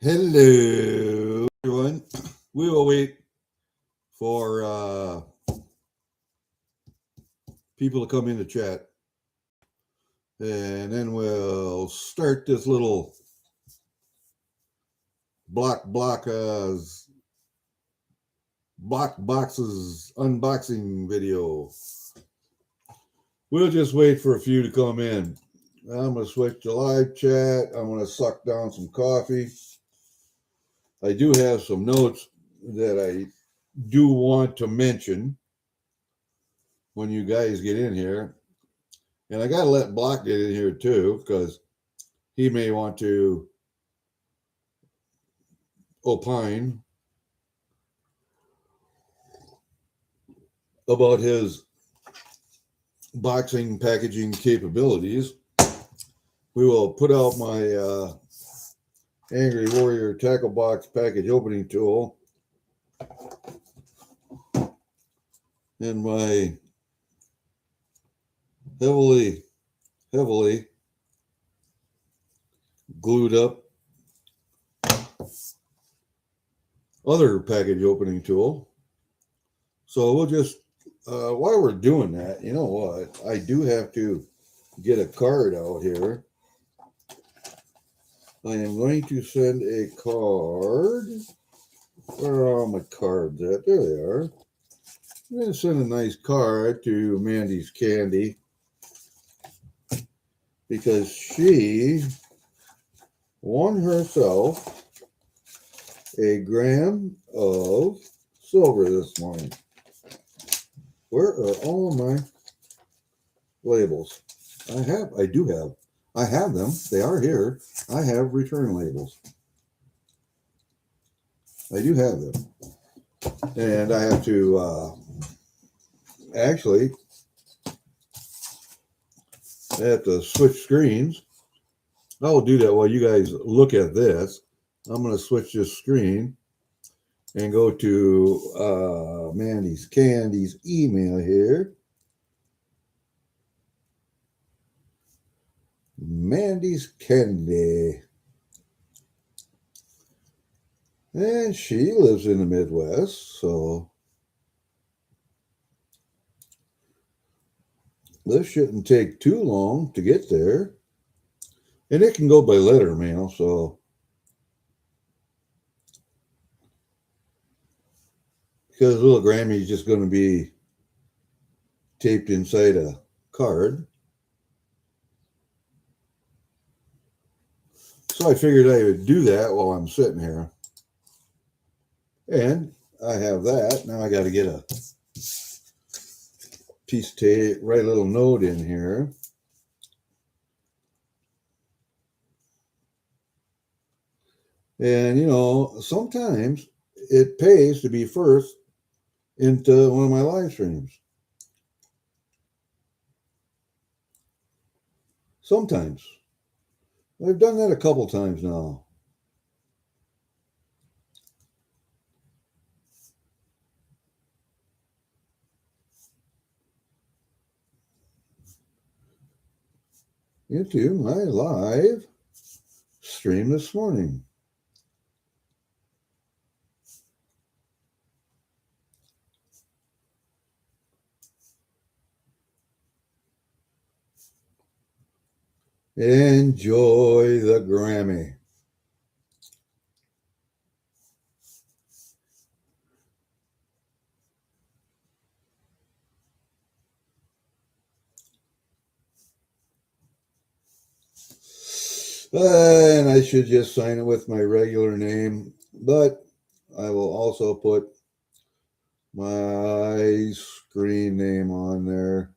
Hello, everyone. We will wait for people to come in to chat, and then we'll start this little Blockas Boxes unboxing video. We'll just wait for a few to come in. I'm going to switch to live chat. I'm going to suck down some coffee. I do have some notes that I do want to mention when you guys get in here. And I got to let Block get in here too, because he may want to opine about his boxing packaging capabilities. We will put out my Angry Warrior tackle box package opening tool and my heavily glued up other package opening tool. So we'll just while we're doing that, you know what? I do have to get a card out here. I am going to send a card. Where are all my cards at? There they are. I'm going to send a nice card to Mandy's Candy because she won herself a gram of silver this morning. Where are all my labels? I have them. They are here. I have return labels. I do have them. And I have to actually I have to switch screens. I will do that while you guys look at this. I'm going to switch this screen and go to Mandy's Candy's email here. Mandy's Candy. And she lives in the Midwest, so this shouldn't take too long to get there. And it can go by letter mail, so because little Grammy is just going to be taped inside a card. So I figured I would do that while I'm sitting here. And I have that. Now I got to get a piece of tape, write a little note in here. And, you know, sometimes it pays to be first into one of my live streams. Sometimes. I've done that a couple times now. Into my live stream this morning. Enjoy the Grammy. And I should just sign it with my regular name, but I will also put my screen name on there.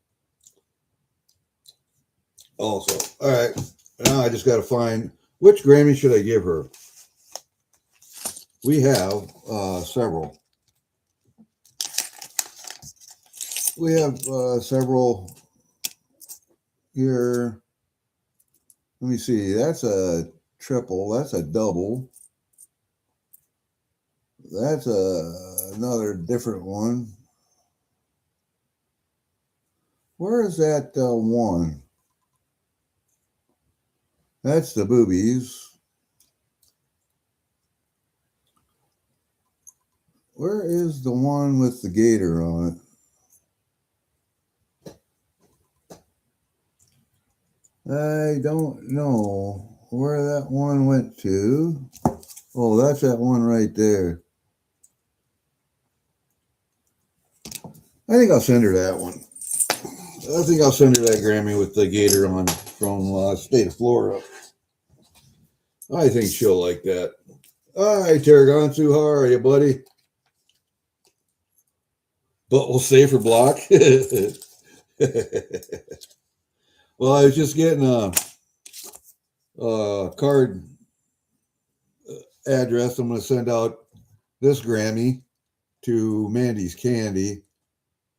Also, all right, now I just got to find which Grammy should I give her. We have several. We have several here. Let me see. That's a triple. That's a double. That's another different one. Where is that one? That's the boobies. Where is the one with the gator on it? I don't know where that one went to. Oh, that's that one right there. I think I'll send her that one. I think I'll send her that Grammy with the gator on from state of Florida. I think she'll like that. Hi, Tarragonsu. How are you, buddy? But we'll say for block. Well, I was just getting a card address. I'm going to send out this Grammy to Mandy's Candy.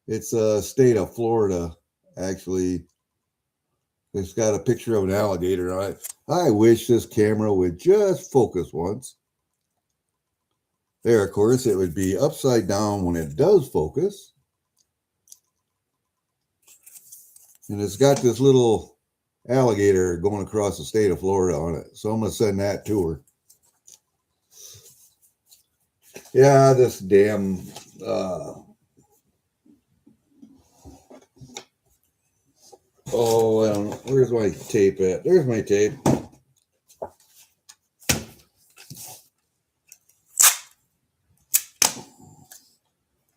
It's state of Florida, actually. It's got a picture of an alligator on it. I wish this camera would just focus once. There, of course, it would be upside down when it does focus. And it's got this little alligator going across the state of Florida on it. So I'm going to send that to her. Yeah, this damn... oh, I don't know. Where's my tape at? There's my tape.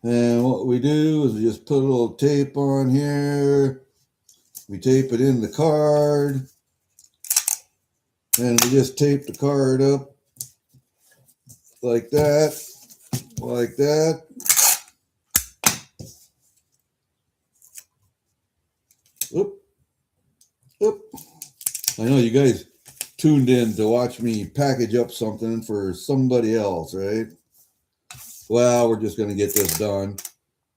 And what we do is we just put a little tape on here. We tape it in the card. And we just tape the card up like that. Like that. Oop. Oop. I know you guys tuned in to watch me package up something for somebody else, right? Well, we're just going to get this done.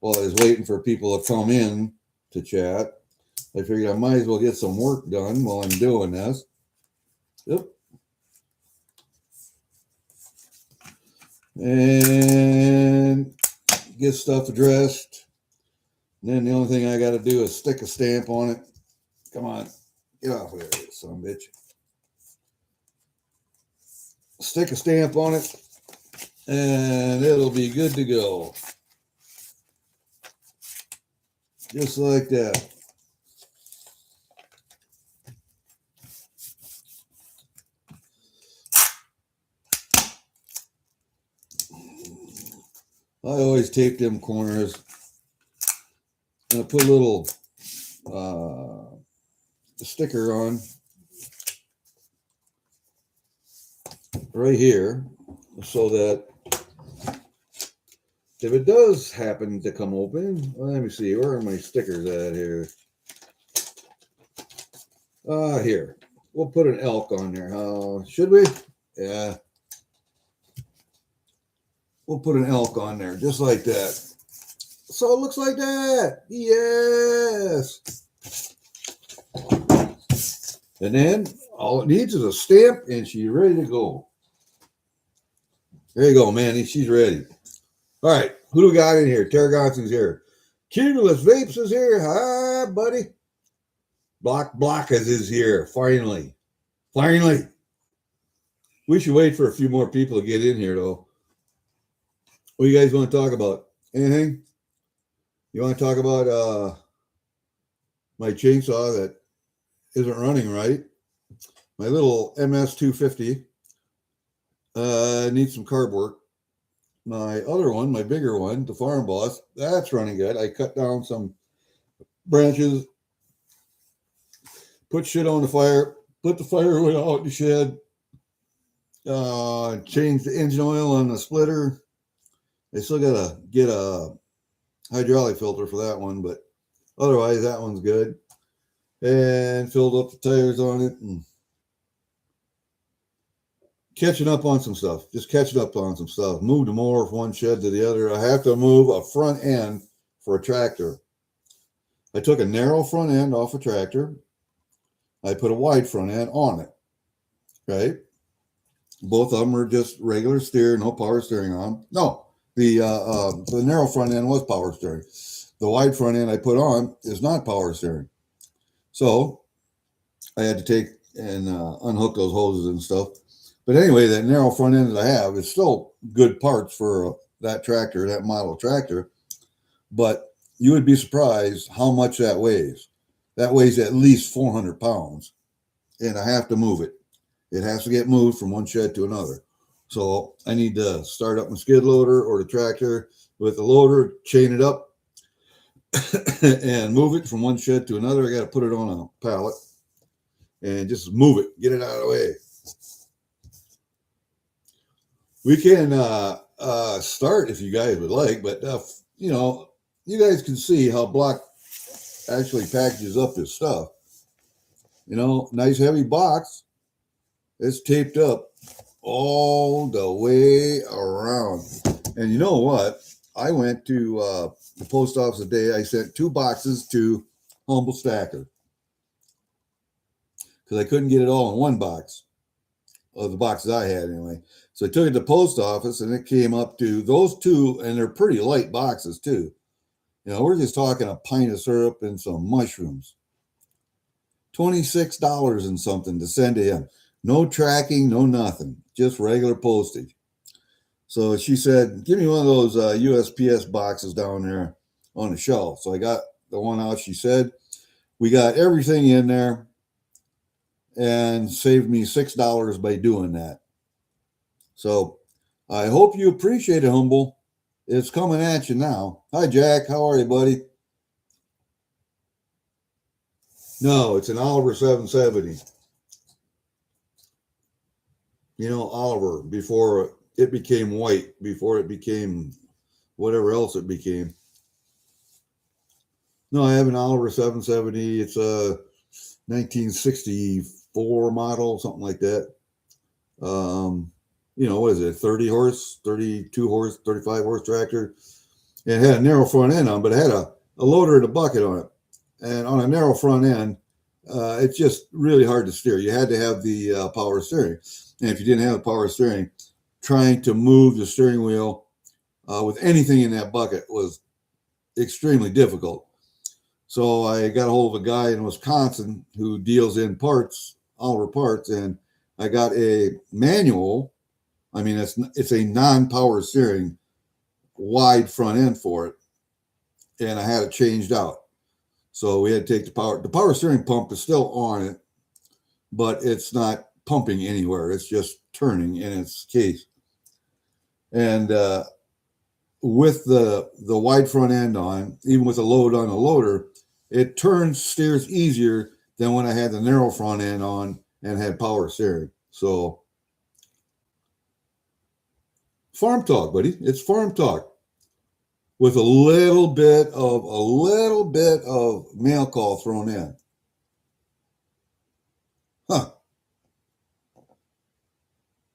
While I was waiting for people to come in to chat, I figured I might as well get some work done while I'm doing this. Yep. And get stuff addressed. And then the only thing I got to do is stick a stamp on it. Come on. Get off of there, son of a bitch. Stick a stamp on it. And it'll be good to go. Just like that. I always tape them corners. And I put a little sticker on right here so that if it does happen to come open, let me see, where are my stickers at here? Here. We'll put an elk on there. Should we? Yeah. We'll put an elk on there, just like that. So it looks like that. Yes. And then all it needs is a stamp, and she's ready to go. There you go, Manny. She's ready. All right, who do we got in here? Tarragonsu's here. Cumulus Vapes is here. Hi, buddy. Blockas is here. Finally. Finally. We should wait for a few more people to get in here, though. What do you guys want to talk about? Anything? You want to talk about my chainsaw that isn't running right? My little MS-250 needs some carb work. My other one, my bigger one, the Farm Boss, that's running good. I cut down some branches, put shit on the fire, put the firewood out in the shed, changed the engine oil on the splitter. I still got to get a hydraulic filter for that one, but otherwise that one's good. And filled up the tires on it and catching up on some stuff. Just catching up on some stuff. Moved the mower from one shed to the other. I have to move a front end for a tractor. I took a narrow front end off a tractor. I put a wide front end on it. Right? Both of them are just regular steer, no power steering on. No, the narrow front end was power steering. The wide front end I put on is not power steering. So I had to take and unhook those hoses and stuff. But anyway, that narrow front end that I have is still good parts for that tractor, that model tractor, but you would be surprised how much that weighs. That weighs at least 400 pounds, and I have to move it. It has to get moved from one shed to another. So I need to start up my skid loader or the tractor with the loader, chain it up, and move it from one shed to another. I got to put it on a pallet and just move it, get it out of the way. We can start if you guys would like, but you know, you guys can see how Block actually packages up this stuff. You know, nice heavy box. It's taped up all the way around. And you know what? I went to the post office today. I sent 2 boxes to Humble Stacker because I couldn't get it all in one box, of the boxes I had anyway. So I took it to the post office, and it came up to those 2, and they're pretty light boxes too. You know, we're just talking a pint of syrup and some mushrooms. $26 and something to send to him. No tracking, no nothing, just regular postage. So she said, give me one of those USPS boxes down there on the shelf. So I got the one out. She said, we got everything in there and saved me $6 by doing that. So I hope you appreciate it, Humble. It's coming at you now. Hi, Jack. How are you, buddy? No, it's an Oliver 770. You know, Oliver, before it became white, before it became whatever else it became. No, I have an Oliver 770. It's a 1964 model, something like that. You know, what is it, 30 horse, 32 horse, 35 horse tractor. It had a narrow front end on, but it had a loader and a bucket on it. And on a narrow front end, it's just really hard to steer. You had to have the power steering. And if you didn't have the power steering, trying to move the steering wheel with anything in that bucket was extremely difficult. So I got a hold of a guy in Wisconsin who deals in parts, Oliver parts, and I got a manual. I mean, it's a non-power steering, wide front end for it, and I had it changed out. So we had to take the power steering pump is still on it, but it's not pumping anywhere. It's just turning in its case. And with the wide front end on, even with a load on the loader, it steers easier than when I had the narrow front end on and had power steering. So farm talk, buddy. It's farm talk with a little bit of mail call thrown in. Huh.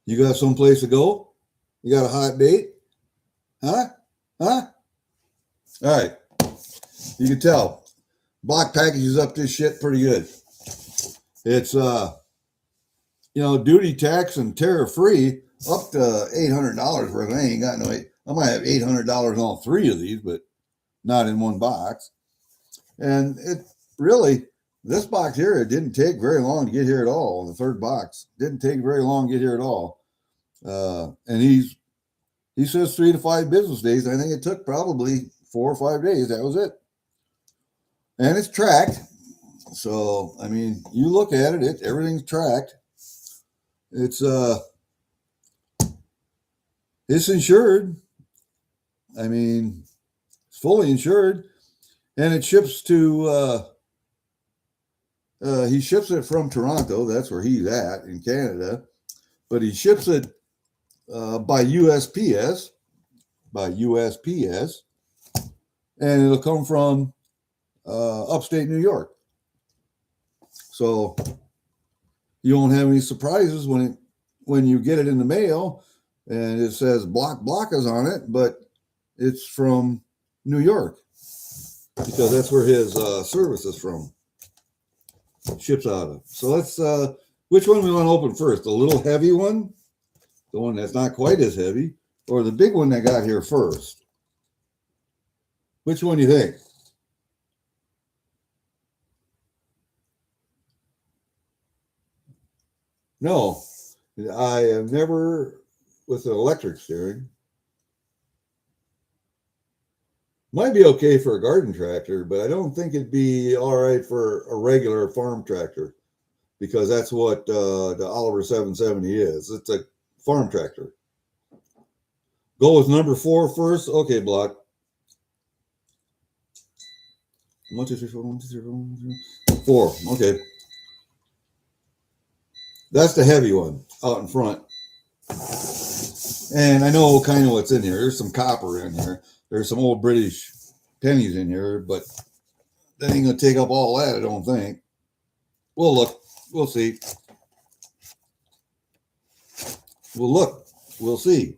You got someplace to go? You got a hot date? Huh? All right. You can tell. Block packages up this shit pretty good. It's duty tax and tariff free up to $800 worth. I ain't got no. I might have $800 on all 3 of these, but not in one box. And it really, this box here, it didn't take very long to get here at all. The 3rd box didn't take very long to get here at all. And he says 3 to 5 business days. I think it took probably 4 or 5 days. That was it. And it's tracked. So, I mean, you look at it, everything's tracked. It's insured. I mean, it's fully insured. And it ships to, he ships it from Toronto. That's where he's at in Canada. But he ships it by USPS, and it'll come from upstate New York. So you won't have any surprises when you get it in the mail and it says Blockas on it, but it's from New York because that's where his service is from. Ships out of. So let's which one we want to open first? The little heavy one, the one that's not quite as heavy, or the big one that got here first? Which one do you think? No, I have never with an electric steering. Might be okay for a garden tractor, but I don't think it'd be all right for a regular farm tractor, because that's what the Oliver 770 is. It's a farm tractor. Go with number 4 first. Okay, Block. 1, 2, 3, 4, 1, 2, 3, 4, 1, 2, 3, 4. Okay. That's the heavy one out in front. And I know kind of what's in here. There's some copper in here. There's some old British pennies in here, but that ain't going to take up all that, I don't think. We'll look. We'll see. We'll look. We'll see.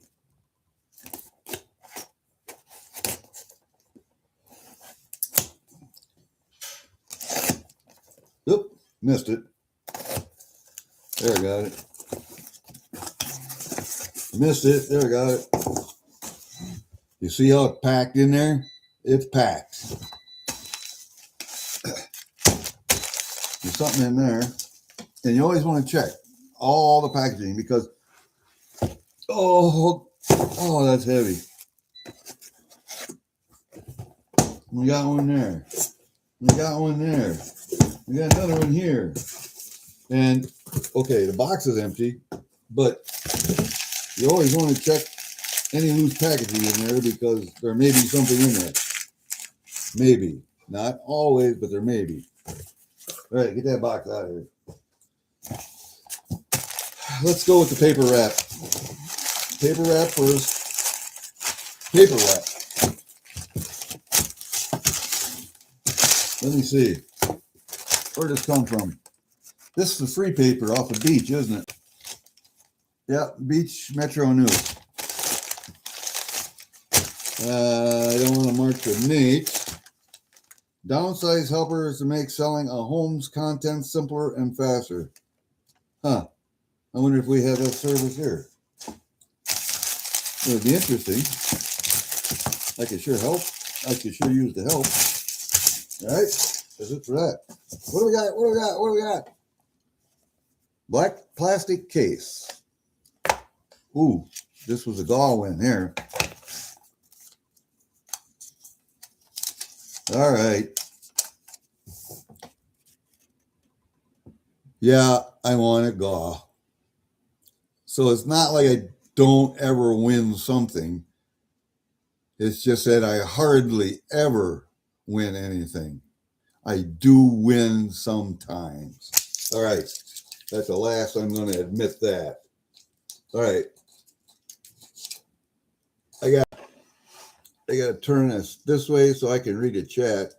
Oop, missed it. There, I got it. Missed it. There, I got it. You see how it's packed in there? It's packed. There's something in there. And you always want to check all the packaging because, oh, that's heavy. We got one there. We got one there. We got another one here. And, okay, the box is empty, but you always want to check any loose packaging in there because there may be something in there. Maybe. Not always, but there may be. All right, get that box out of here. Let's go with the paper wrap. Paper wrap first. Paper wrap. Let me see. Where did this come from? This is the free paper off the beach, isn't it? Yeah, Beach Metro News. I don't want to mark the Nate. Downsize helpers to make selling a home's content simpler and faster. Huh. I wonder if we have that service here. It would be interesting. I could sure help. I could sure use the help. All right. That's it for that. What do we got? What do we got? What do we got? Black plastic case. Ooh, this was a gall win here. All right. Yeah, I want a gaw. So it's not like I don't ever win something. It's just that I hardly ever win anything. I do win sometimes. All right. That's the last I'm going to admit that. All right. I got to turn this way so I can read the chat.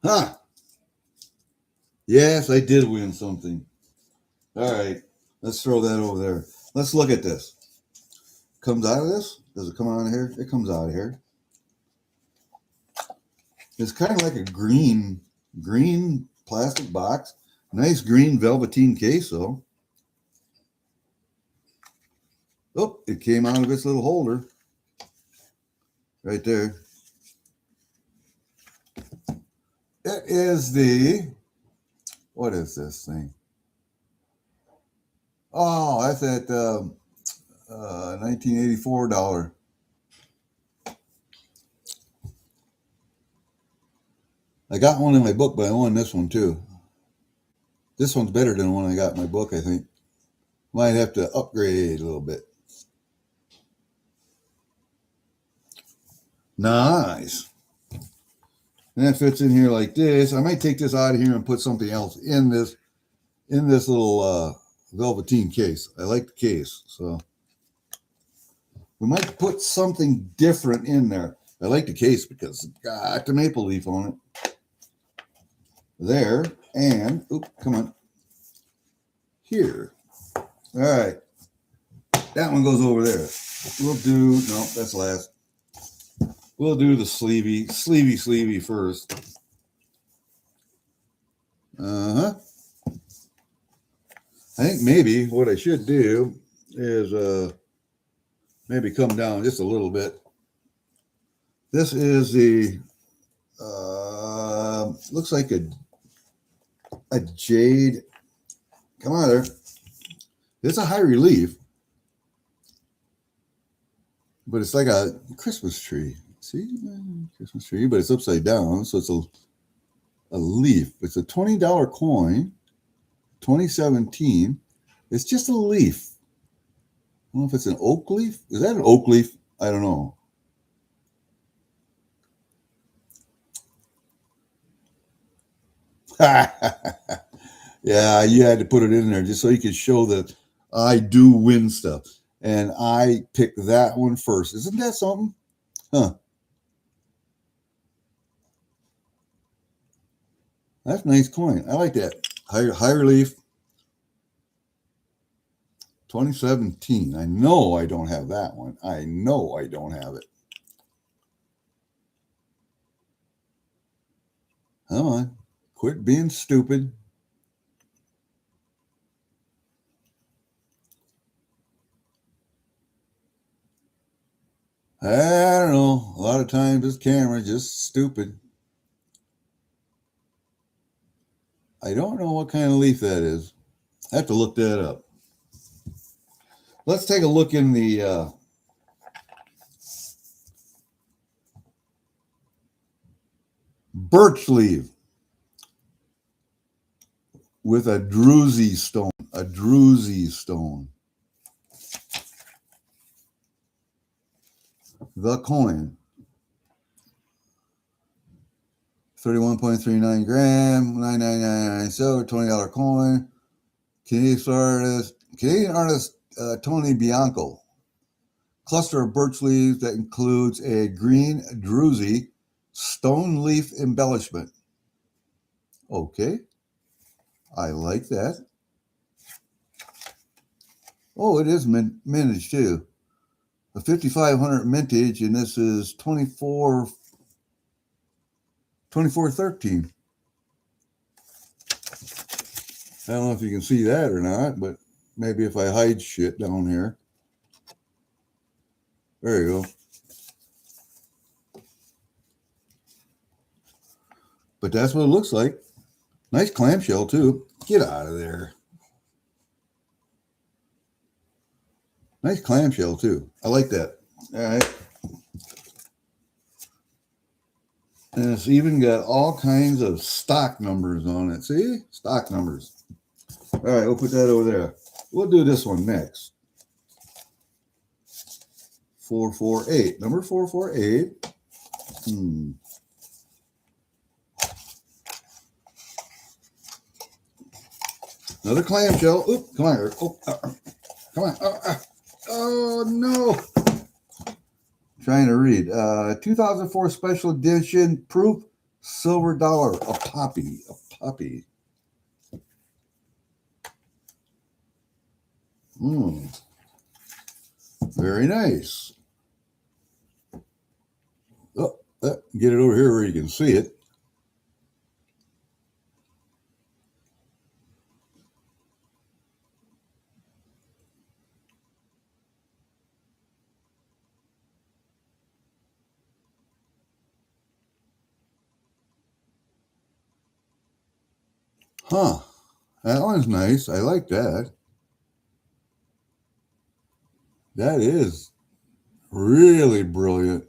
Huh. Yes, I did win something. All right. Let's throw that over there. Let's look at this. Comes out of this? Does it come out of here? It comes out of here. It's kind of like a green plastic box. Nice green velveteen case, though. Oh, it came out of its little holder. Right there. It is the, what is this thing? Oh, that's that 1984 dollar. I got one in my book, but I won this one too. This one's better than the one I got in my book, I think. Might have to upgrade a little bit. Nice. And that fits in here like this. I might take this out of here and put something else in this little velveteen case. I like the case, so we might put something different in there. I like the case because it's got the maple leaf on it. There, and come on. Here. All right. That one goes over there. We'll do, no, that's last. We'll do the sleevey first. I think maybe what I should do is maybe come down just a little bit. This is the, looks like a jade. Come on there. It's a high relief. but it's like a Christmas tree. See, Christmas tree, but it's upside down, so it's a leaf. It's a $20 coin, 2017. It's just a leaf. I don't know if it's an oak leaf. Is that an oak leaf? I don't know. Yeah, you had to put it in there just so you could show that I do win stuff. And I picked that one first. Isn't that something? Huh. That's a nice coin. I like that. Higher leaf 2017. I know I don't have that one. I know I don't have it. Come on. Quit being stupid. I don't know. A lot of times this camera is just stupid. I don't know what kind of leaf that is. I have to look that up. Let's take a look in the birch leaf with a druzy stone. A druzy stone. The coin. 31.39 gram, 9.99 silver, $20 coin. Canadian artist Tony Bianco. Cluster of birch leaves that includes a green druzy stone leaf embellishment. Okay. I like that. Oh, it is mintage too. A 5500 mintage, and this is 2413. I don't know if you can see that or not, but maybe if I hide shit down here. There you go. But that's what it looks like. Nice clamshell too. Get out of there. Nice clamshell too. I like that. All right. And it's even got all kinds of stock numbers on it. See? Stock numbers. All right, we'll put that over there. We'll do this one next. 448. Number 448. Another clamshell. Oop, come on. Oh, come on. Oh, no. Trying to read. 2004 special edition proof silver dollar. A poppy. A puppy. Very nice. Oh, get it over here where you can see it. Huh. That one's nice. I like that. That is really brilliant.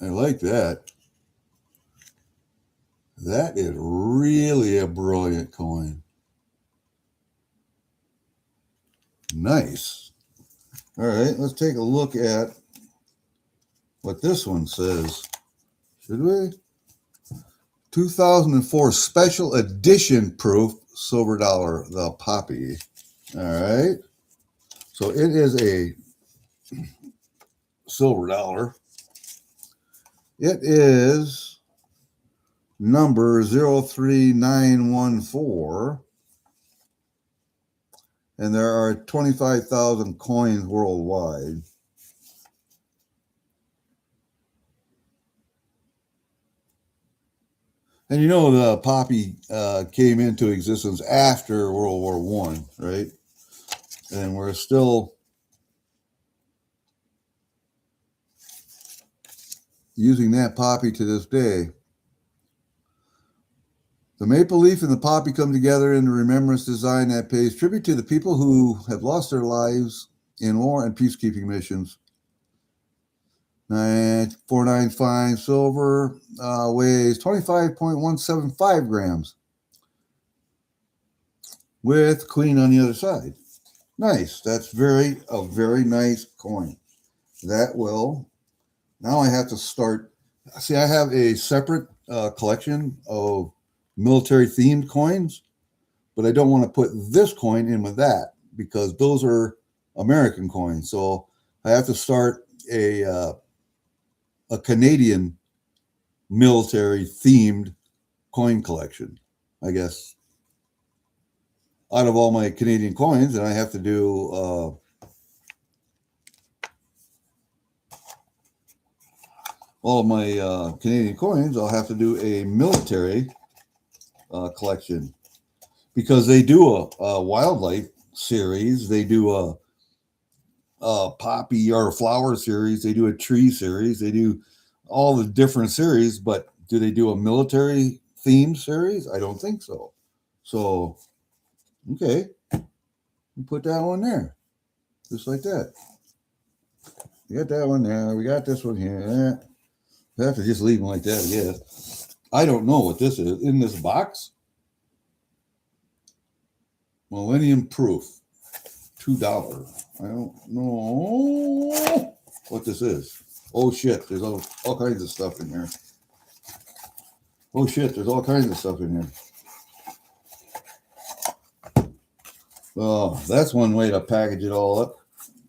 I like that. That is really a brilliant coin. Nice. All right, let's take a look at what this one says. Should we? 2004 special edition proof silver dollar, the poppy. All right. So it is a silver dollar. It is number 03914. And there are 25,000 coins worldwide. And you know the poppy came into existence after World War I, right? And we're still using that poppy to this day. The maple leaf and the poppy come together in a remembrance design that pays tribute to the people who have lost their lives in war and peacekeeping missions. 495 silver, weighs 25.175 grams with queen on the other side. Nice. That's a very nice coin. That will, now I have to start. See, I have a separate collection of military themed coins, but I don't want to put this coin in with that because those are American coins. So I have to start a Canadian military themed coin collection, I guess. Out of all my Canadian coins, and I have to do all of my Canadian coins, I'll have to do a military collection because they do a wildlife series, they do a poppy or flower series, they do a tree series, they do all the different series, but do they do a military themed series? I don't think so. So, okay, we put that one there, just like that. We got that one there. We got this one here. We have to just leave them like that, I guess. I don't know what this is in this box. Millennium Proof, $2. I don't know what this is. Oh shit, there's all kinds of stuff in here. Oh shit, there's all kinds of stuff in here. Oh, that's one way to package it all up.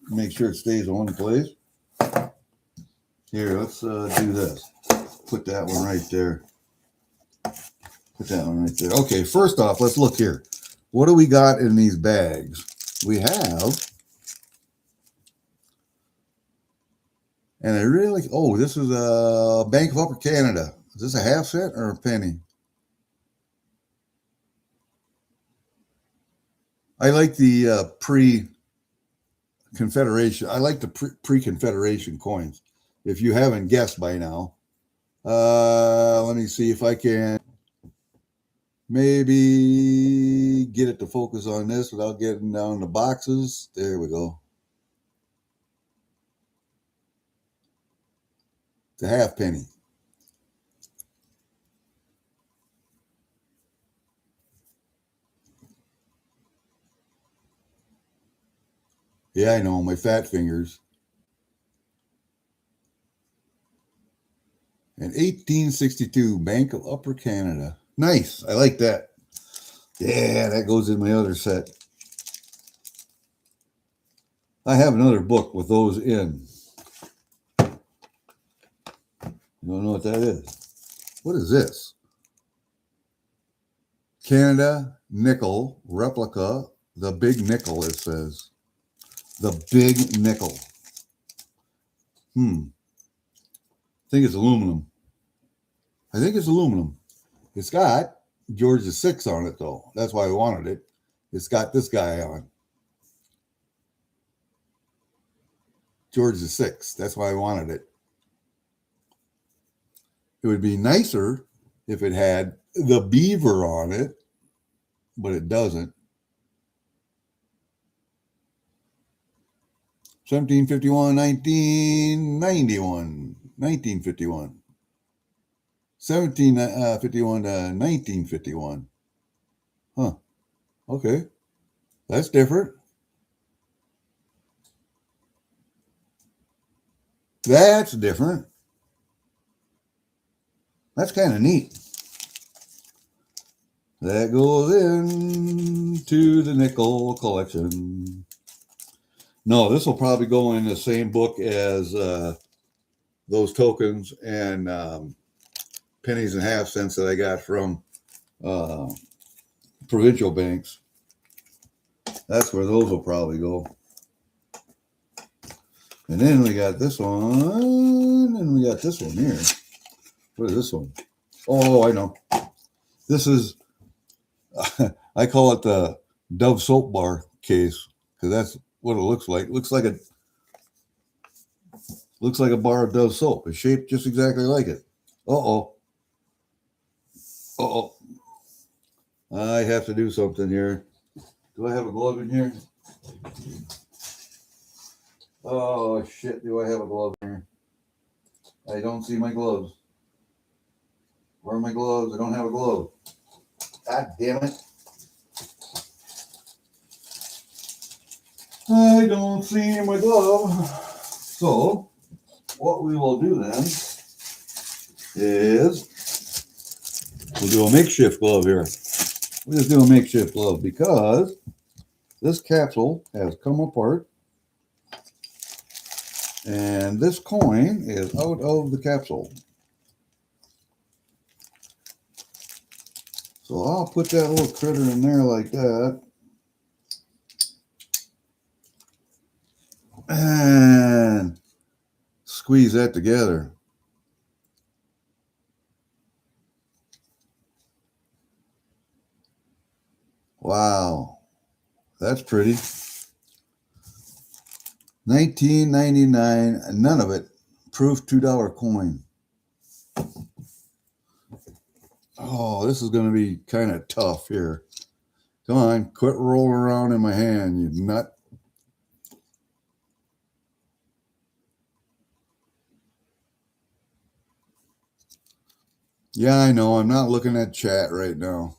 Make sure it stays in one place. Here, let's do this. Put that one right there. Put that one right there. Okay, first off, let's look here. What do we got in these bags? We have, and I really, oh, this is a Bank of Upper Canada. Is this a half cent or a penny? I like the pre-Confederation. I like the pre-Confederation coins. If you haven't guessed by now, let me see if I can maybe get it to focus on this without getting down the boxes. There we go. It's a half penny. Yeah, I know, my fat fingers. And 1862, Bank of Upper Canada. Nice. I like that. Yeah, that goes in my other set. I have another book with those in. You don't know what that is? What is this? Canada nickel replica. The big nickel, it says. The big nickel. I think it's aluminum. I think it's aluminum. It's got George VI on it, though. That's why I wanted it. It's got this guy on. George VI. That's why I wanted it. It would be nicer if it had the beaver on it, but it doesn't. 1751, 1991, 1951. 1751 to 1951. Huh. Okay. That's different. That's different. That's kind of neat. That goes into the nickel collection. No, this will probably go in the same book as those tokens and pennies and half cents that I got from provincial banks. That's where those will probably go. And then we got this one, and we got this one here. What is this one? Oh, I know. This is, I call it the Dove soap bar case because that's what it looks like. Looks like a bar of Dove soap. It's shaped just exactly like it. Uh-oh. Uh-oh. I have to do something here. Do I have a glove in here? Oh, shit. Do I have a glove in here? I don't see my gloves. Where are my gloves? I don't have a glove. God damn it. I don't see my glove. So, what we will do then is we'll do a makeshift glove here. We'll just do a makeshift glove because this capsule has come apart and this coin is out of the capsule. So I'll put that little critter in there like that. And squeeze that together. Wow, that's pretty. $19.99, none of it. Proof $2 coin. Oh, this is going to be kind of tough here. Come on, quit rolling around in my hand, you nut. Yeah, I know. I'm not looking at chat right now.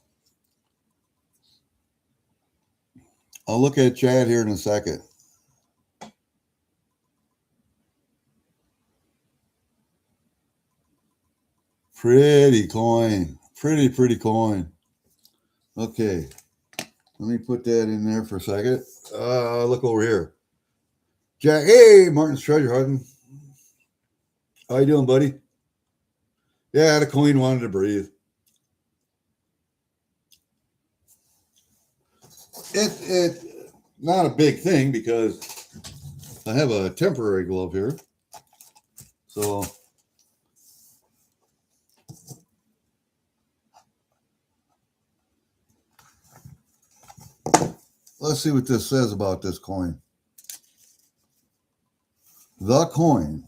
I'll look at chat here in a second. Pretty coin. Pretty coin. Okay. Let me put that in there for a second. Look over here. Jack. Hey, Martin's Treasure Hunting. How you doing, buddy? Yeah, the coin wanted to breathe. It not a big thing because I have a temporary glove here. So let's see what this says about this coin. The coin.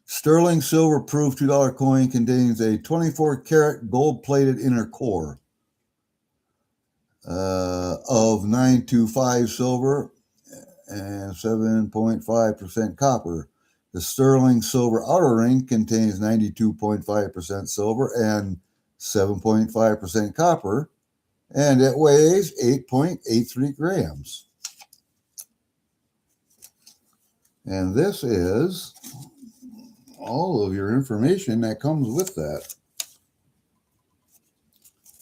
Sterling silver proof $2 coin contains a 24 karat gold plated inner core of 925 silver and 7.5% copper. The sterling silver outer ring contains 92.5% silver and 7.5% copper, and it weighs 8.83 grams. And this is all of your information that comes with that.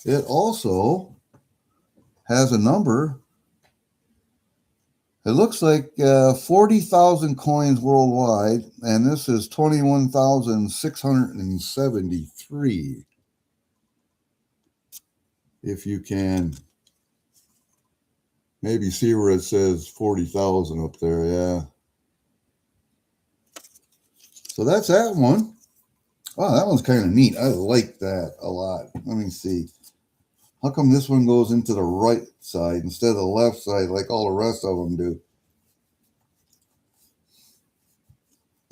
It also has a number. It looks like 40,000 coins worldwide, and this is 21,673. If you can maybe see where it says 40,000 up there, yeah. So that's that one. Oh, that one's kind of neat. I like that a lot. Let me see. How come this one goes into the right side instead of the left side like all the rest of them do?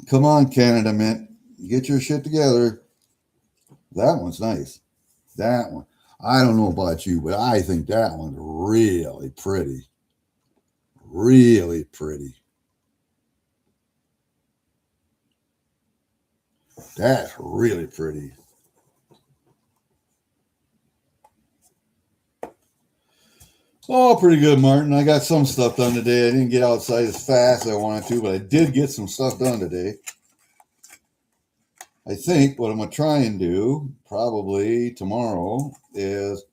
Come on, Canada Mint. Get your shit together. That one's nice. That one. I don't know about you, but I think that one's really pretty. Really pretty. That's really pretty. Oh, pretty good, Martin. I got some stuff done today. I didn't get outside as fast as I wanted to, but I did get some stuff done today. I think what I'm going to try and do probably tomorrow is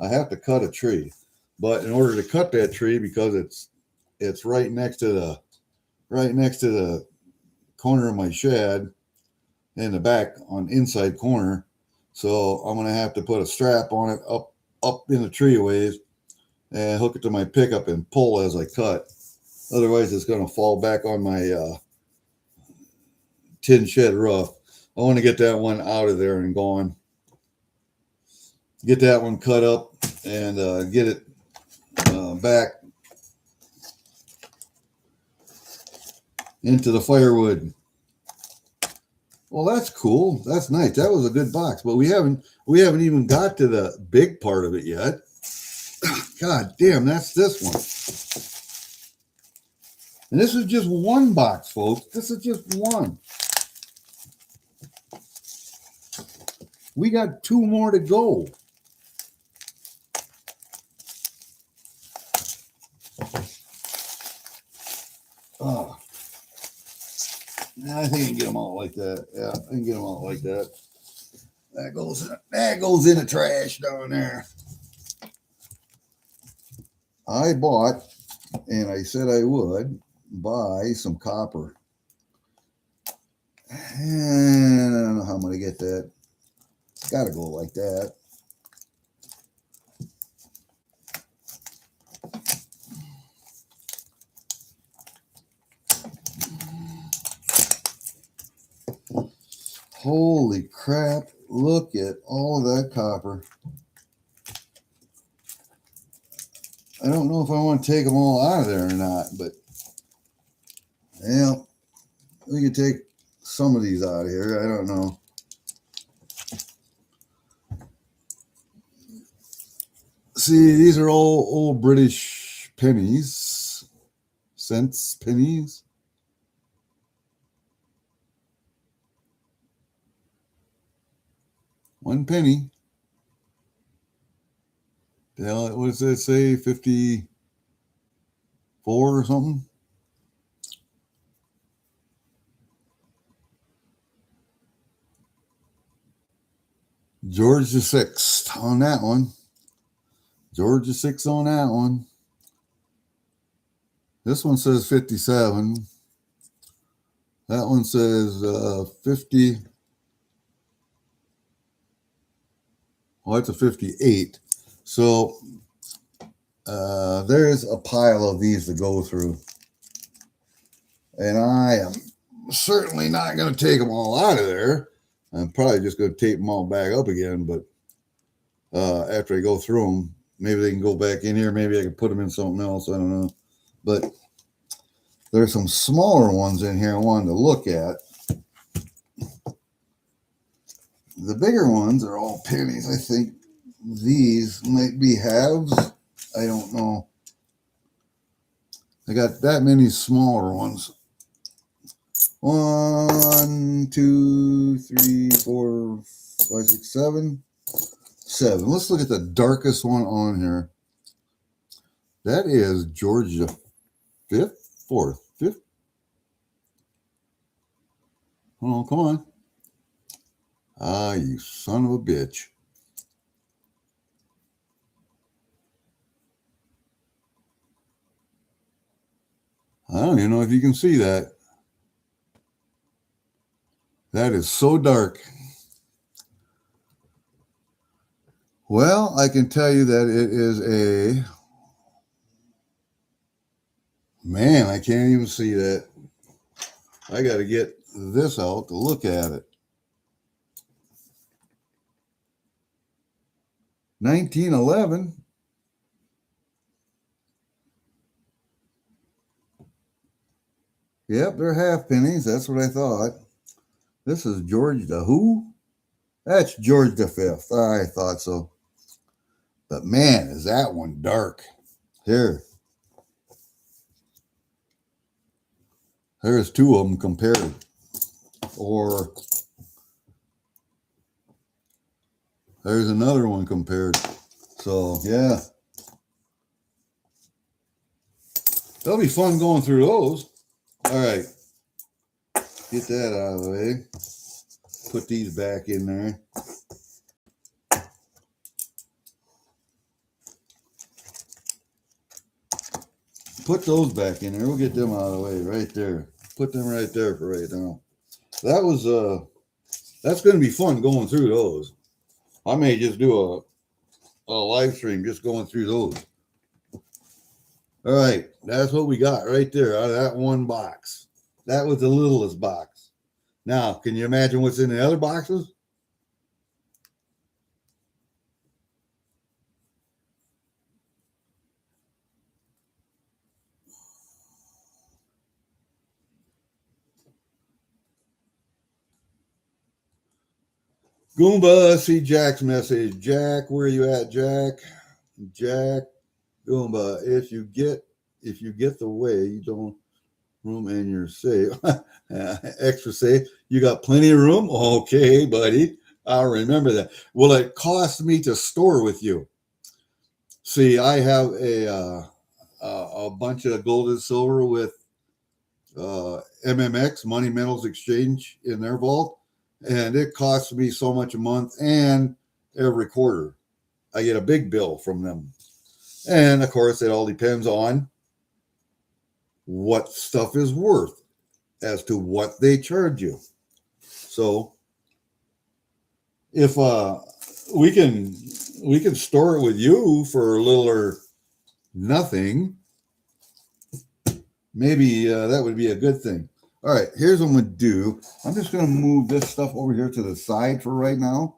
I have to cut a tree. But in order to cut that tree, because it's right next to the corner of my shed in the back on inside corner, so I'm going to have to put a strap on it up in the tree a ways and hook it to my pickup and pull as I cut. Otherwise, it's going to fall back on my tin shed roof. I want to get that one out of there and going. Get that one cut up and get it back into the firewood. Well, that's cool. That's nice. That was a good box, but we haven't even got to the big part of it yet. God damn, that's this one. And this is just one box, folks. This is just one. We got 2 more to go. Oh, I think I can get them all like that. Yeah, I can get them all like that. That goes in the trash down there. I bought, and I said I would buy some copper. And I don't know how I'm going to get that. It's got to go like that. Holy crap. Look at all of that copper. I don't know if I want to take them all out of there or not, but yeah, we can take some of these out of here. I don't know. See, these are all old British pennies, cents, pennies. One penny. What does that say? 54 or something? George VI on that one. George VI on that one. This one says 57. That one says 50. Well, it's a 58. So there's a pile of these to go through. And I am certainly not going to take them all out of there. I'm probably just going to tape them all back up again. But after I go through them, maybe they can go back in here. Maybe I can put them in something else. I don't know. But there's some smaller ones in here I wanted to look at. The bigger ones are all pennies. I think these might be halves. I don't know. I got that many smaller ones. 1, 2, 3, 4, 5, 6, 7. 7. Let's look at the darkest one on here. That is George the 5th, 4th, 5th. Oh, come on. Ah, you son of a bitch. I don't even know if you can see that. That is so dark. Well, I can tell you that it is a... Man, I can't even see that. I got to get this out to look at it. 1911. Yep, they're half pennies. That's what I thought. This is George the who? That's George the 5th. I thought so. But man, is that one dark. Here. There's 2 of them compared. Or there's another one compared. So, yeah. That'll be fun going through those. All right. Get that out of the way. Put these back in there. Put those back in there. We'll get them out of the way right there. Put them right there for right now. That was that's going to be fun going through those. I may just do a live stream just going through those. All right, that's what we got right there out of that one box. That was the littlest box. Now, can you imagine what's in the other boxes? Goomba, see Jack's message. Jack, where are you at, Jack? Jack, Goomba, if you get the way, you don't room and you're safe. Extra safe. You got plenty of room? Okay, buddy. I'll remember that. Will it cost me to store with you? See, I have a bunch of gold and silver with MMX, Money Metals Exchange, in their vault, and it costs me so much a month, and every quarter I get a big bill from them. And of course, it all depends on what stuff is worth as to what they charge you. So if we can store it with you for a little or nothing, maybe that would be a good thing. All right, here's what I'm gonna do. I'm just gonna move this stuff over here to the side for right now.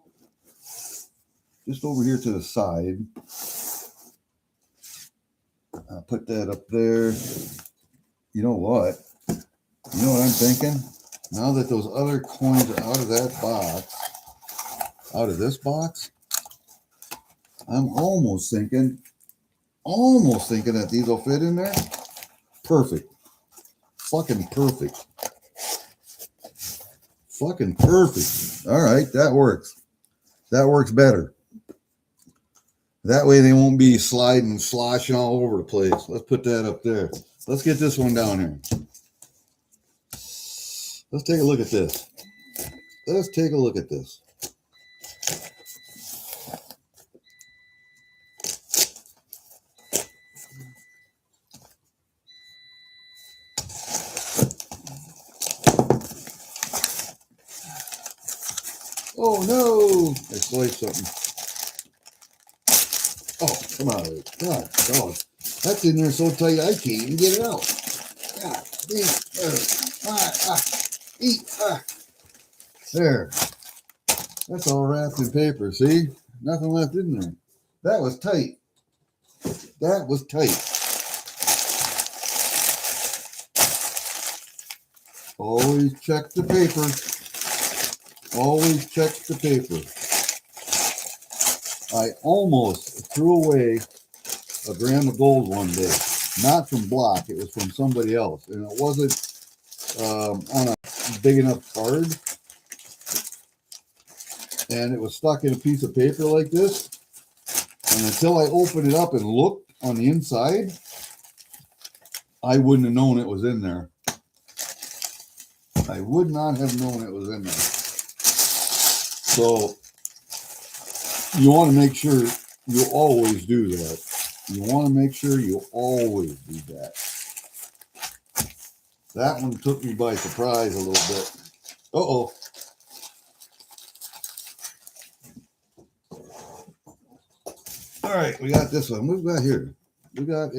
Just over here to the side. I'll put that up there. You know what? You know what I'm thinking? Now that those other coins are out of that box, out of this box, I'm almost thinking that these will fit in there. Perfect. Fucking perfect. Fucking perfect. All right, that works. That works better. That way they won't be sliding, sloshing all over the place. Let's put that up there. Let's get this one down here. Let's take a look at this. Let's take a look at this. Oh no! I sliced something. Oh, come on. God, dog. That's in there so tight I can't even get it out. God damn. There. That's all wrapped in paper, see? Nothing left in there. That was tight. That was tight. Always check the paper. Always check the paper. I almost threw away a gram of gold one day. Not from Block. It was from somebody else. And it wasn't on a big enough card. And it was stuck in a piece of paper like this. And until I opened it up and looked on the inside, I wouldn't have known it was in there. I would not have known it was in there. So you want to make sure you always do that. You want to make sure you always do that. That one took me by surprise a little bit. Uh-oh. All right, we got this one. What we got here? We got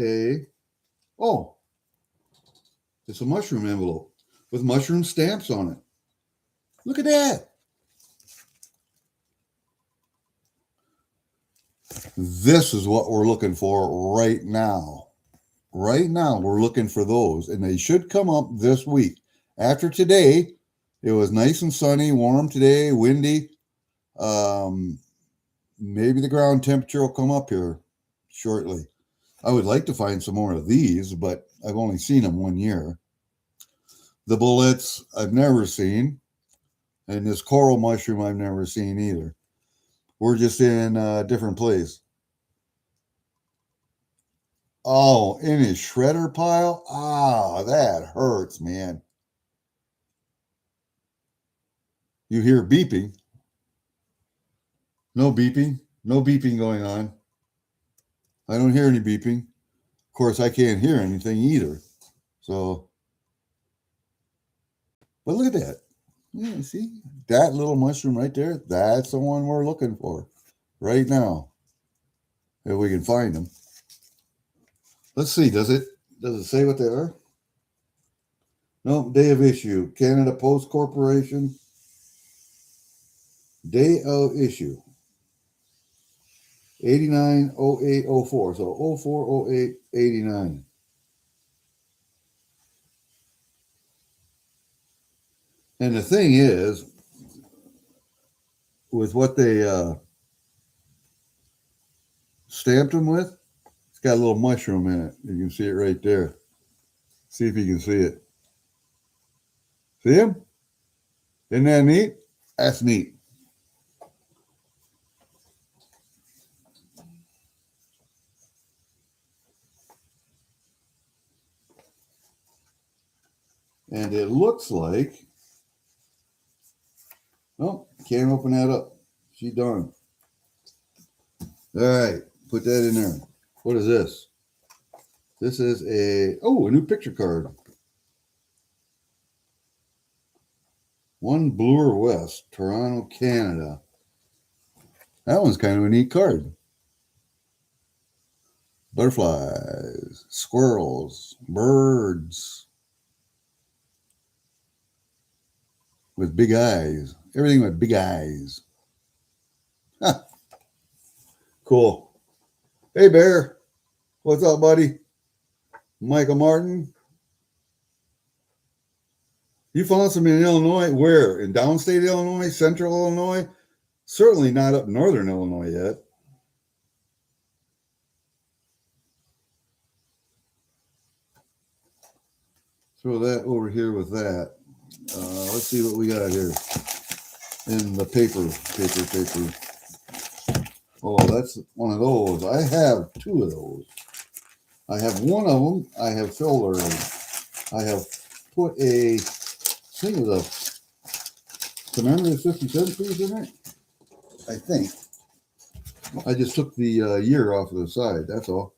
it's a mushroom envelope with mushroom stamps on it. Look at that. This is what we're looking for right now. Right now, we're looking for those, and they should come up this week. After today, it was nice and sunny, warm today, windy. Maybe the ground temperature will come up here shortly. I would like to find some more of these, but I've only seen them 1 year. The bullets I've never seen, and this coral mushroom I've never seen either. We're just in a different place. Oh, in his shredder pile? Ah, that hurts, man. You hear beeping. No beeping. No beeping going on. I don't hear any beeping. Of course, I can't hear anything either. So, but look at that. Yeah, see? That little mushroom right there, that's the one we're looking for right now. If we can find them. Let's see, does it say what they are? No, day of issue. Canada Post Corporation. Day of issue. 890804. So 040889. And the thing is, with what they stamped them with, it's got a little mushroom in it. You can see it right there. See if you can see it. See him? Isn't that neat? That's neat. And it looks like, oh, can't open that up. She done. All right, put that in there. What is this? This is a new picture card. One Bloor West, Toronto, Canada. That one's kind of a neat card. Butterflies, squirrels, birds with big eyes. Everything with big eyes. Huh. Cool. Hey, Bear. What's up, buddy? Michael Martin. You found some in Illinois? Where? In downstate Illinois? Central Illinois? Certainly not up northern Illinois yet. Throw that over here with that. Let's see what we got here. In the paper. Oh, that's one of those. I have two of those. I have one of them. I have filled already. I have put a thing with a commemorative 50-cent piece in it. I think. I just took the year off of the side. That's all.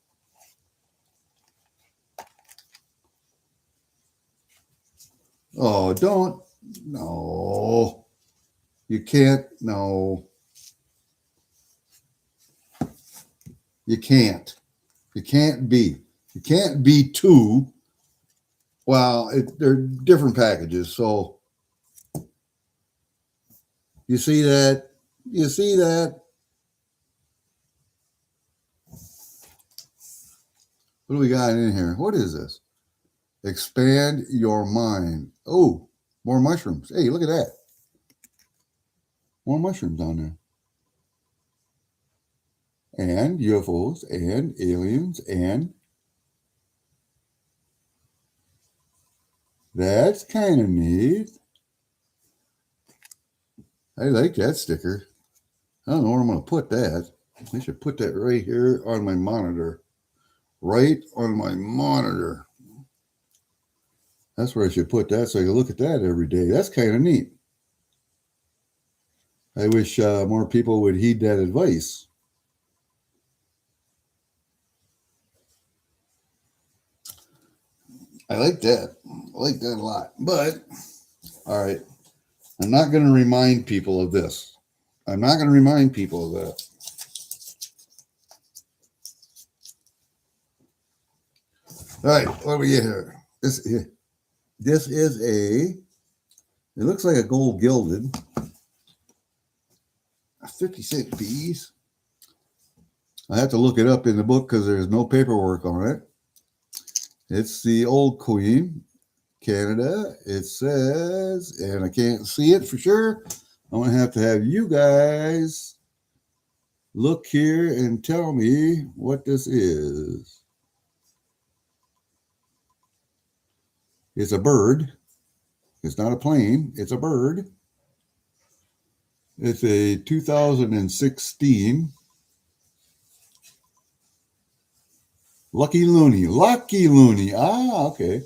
Oh, don't. No. You can't. No. You can't. You can't be. You can't be two. Well, they're different packages. So you see that? You see that? What do we got in here? What is this? Expand your mind. Oh, more mushrooms. Hey, look at that. More mushrooms on there. And UFOs and aliens and that's kind of neat. I like that sticker. I don't know where I'm going to put that. I should put that right here on my monitor. Right on my monitor. That's where I should put that so I can look at that every day. That's kind of neat. I wish more people would heed that advice. I like that. I like that a lot. But, all right, I'm not going to remind people of this. I'm not going to remind people of that. All right, what do we get here? This is it looks like a gold gilded, a 50-cent piece. I have to look it up in the book because there's no paperwork on it. It's the Old Queen, Canada. It says, and I can't see it for sure. I'm going to have you guys look here and tell me what this is. It's a bird. It's not a plane. It's a bird. It's a 2016 Lucky Looney. Lucky Looney. Ah, okay.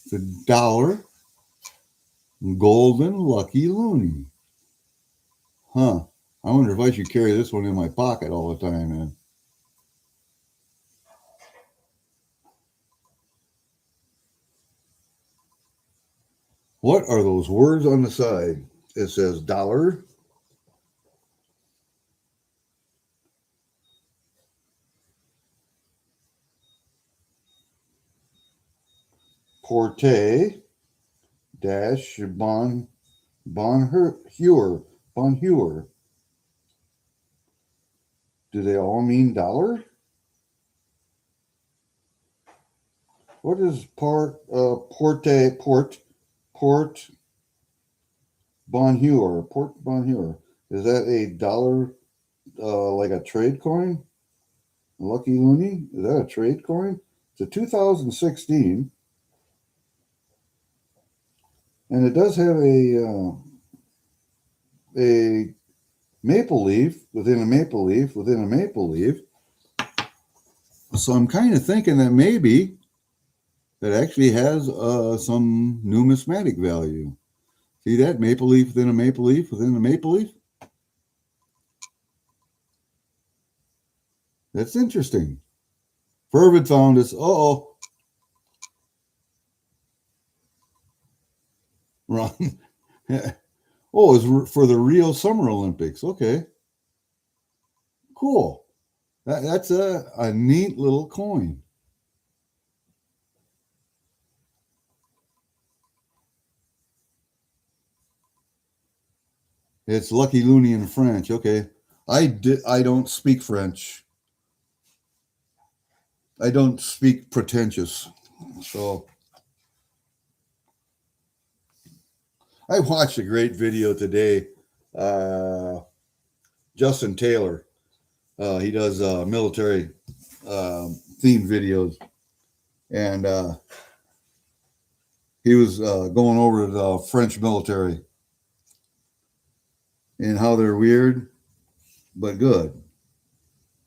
It's $1 golden Lucky Looney. Huh. I wonder if I should carry this one in my pocket all the time, man. What are those words on the side? It says dollar. Porte dash Bonheur. Do they all mean dollar? What is Port Bonheur? Port Bonheur. Is that a dollar like a trade coin? Lucky Looney? Is that a trade coin? It's a 2016. And it does have a maple leaf within a maple leaf within a maple leaf. So I'm kind of thinking that maybe that actually has some numismatic value. See that? Maple leaf within a maple leaf within a maple leaf? That's interesting. Fervid found this. Uh-oh. Wrong. Oh, it's for the Rio Summer Olympics. Okay. Cool. That's a neat little coin. It's Lucky Loony in French. Okay. I don't speak French. I don't speak pretentious. So I watched a great video today. Justin Taylor. He does military themed videos. And he was going over the French military and how they're weird, but good.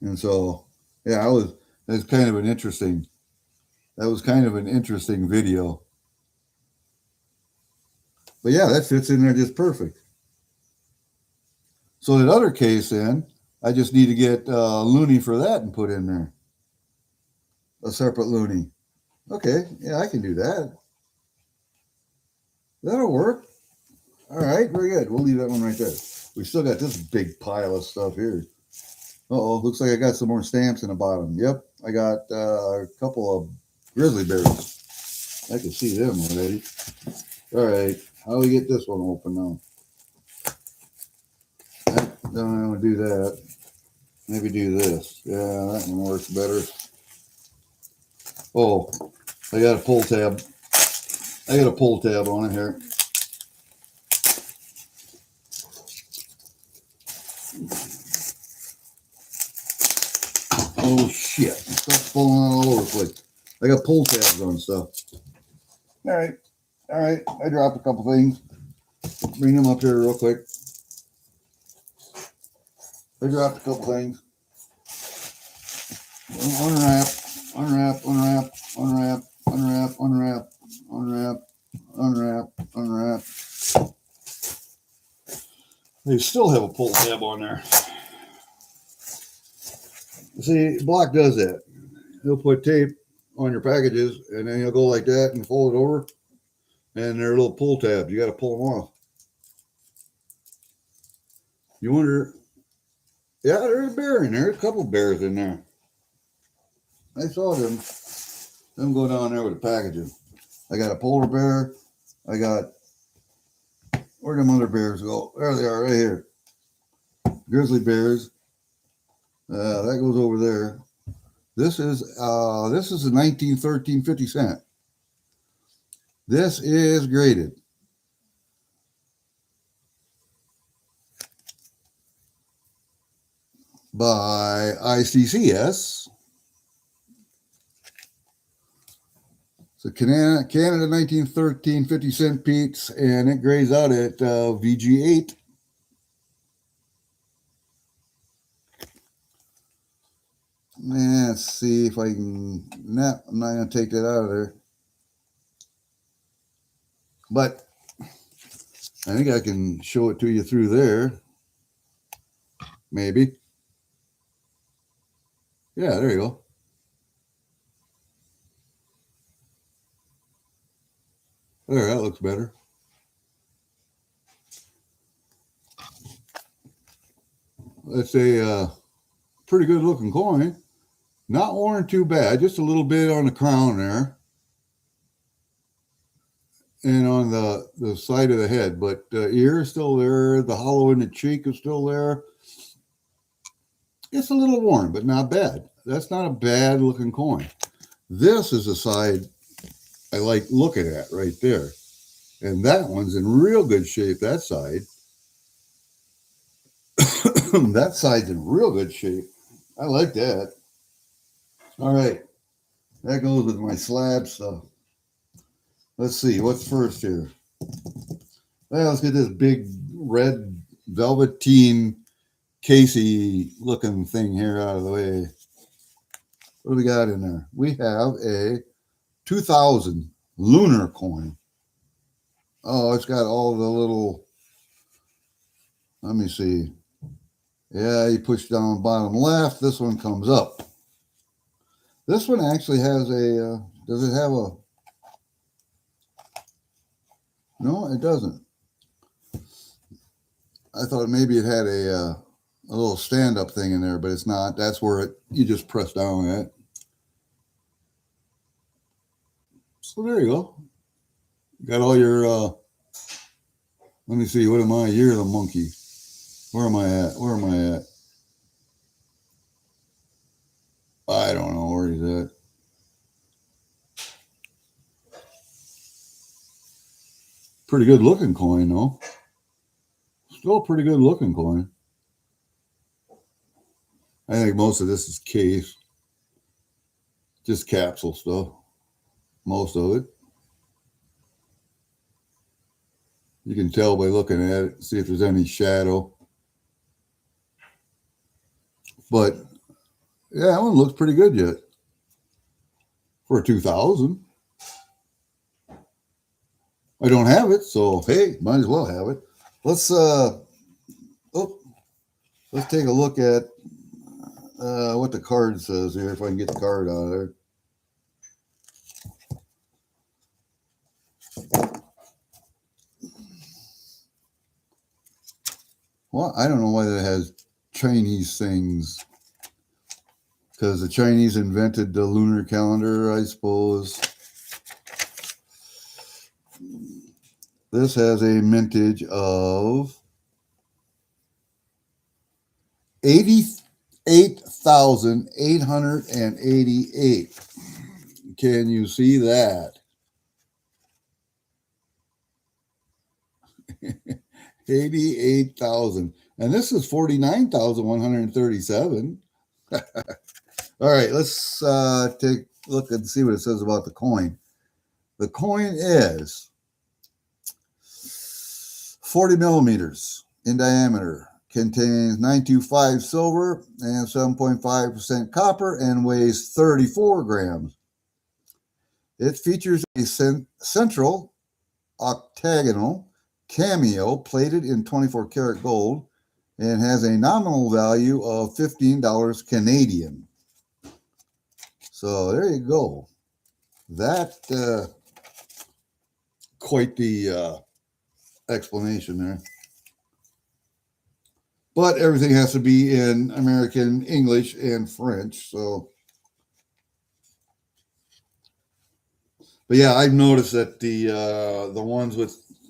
And so, yeah, that's kind of an interesting. That was kind of an interesting video. But yeah, that fits in there just perfect. So that other case in, I just need to get Looney for that and put in there. A separate Looney. Okay, yeah, I can do that. That'll work. All right, very good. We'll leave that one right there. We still got this big pile of stuff here. Uh-oh, looks like I got some more stamps in the bottom. Yep, I got a couple of grizzly bears. I can see them already. All right, how do we get this one open now? Don't want to do that. Maybe do this. Yeah, that one works better. Oh, I got a pull tab. I got a pull tab on it here. Oh shit! Stuff's falling all over the place. I got pull tabs on stuff. All right. I dropped a couple things. Bring them up here real quick. I dropped a couple things. Unwrap, unwrap, unwrap, unwrap, unwrap, unwrap, unwrap, unwrap, unwrap. They still have a pull tab on there. See, Block does that. He'll put tape on your packages, and then he'll go like that and fold it over, and they're little pull tabs. You got to pull them off. You wonder, yeah, there's a bear in there. There's a couple of bears in there. I saw them go down there with the packages. I got a polar bear. I got, where'd them other bears go? There they are, right here. Grizzly bears. That goes over there. This is a 1913 50 cent. This is graded. By ICCS. So Canada 1913 50 cent Pete's, and it grades out at VG8. Let's see if I can. No, I'm not going to take that out of there. But I think I can show it to you through there. Maybe. Yeah, there you go. There, that looks better. That's a pretty good looking coin. Not worn too bad, just a little bit on the crown there. And on the side of the head, but ear is still there. The hollow in the cheek is still there. It's a little worn, but not bad. That's not a bad looking coin. This is the side I like looking at right there. And that one's in real good shape, that side. That side's in real good shape. I like that. All right. That goes with my slab stuff. Let's see, what's first here? Well, let's get this big red velveteen Casey looking thing here out of the way. What do we got in there? We have a 2000 lunar coin. Oh, it's got all the little, let me see. Yeah, you push down bottom left. This one comes up. This one actually has a, does it have a, no, it doesn't. I thought maybe it had a little stand-up thing in there, but it's not. That's where it, you just press down at. So there you go. Got all your, let me see, what am I? You're the monkey. Where am I at? Where am I at? I don't know where he's at. Pretty good looking coin, though. Still a pretty good looking coin. I think most of this is case. Just capsule stuff. Most of it. You can tell by looking at it, see if there's any shadow. But yeah, that one looks pretty good yet. For 2000. I don't have it, so hey, might as well have it. Let's let's take a look at what the card says here, if I can get the card out of there. Well, I don't know why that has Chinese things. Because the Chinese invented the lunar calendar, I suppose. This has a mintage of 88,888. Can you see that? 88,000. And this is 49,137. All right, let's take a look and see what it says about the coin. The coin is 40 millimeters in diameter, contains 925 silver and 7.5% copper, and weighs 34 grams. It features a central octagonal cameo plated in 24 karat gold and has a nominal value of $15 Canadian. So there you go. That quite the explanation there. But everything has to be in American English and French. So, but yeah, I've noticed that the ones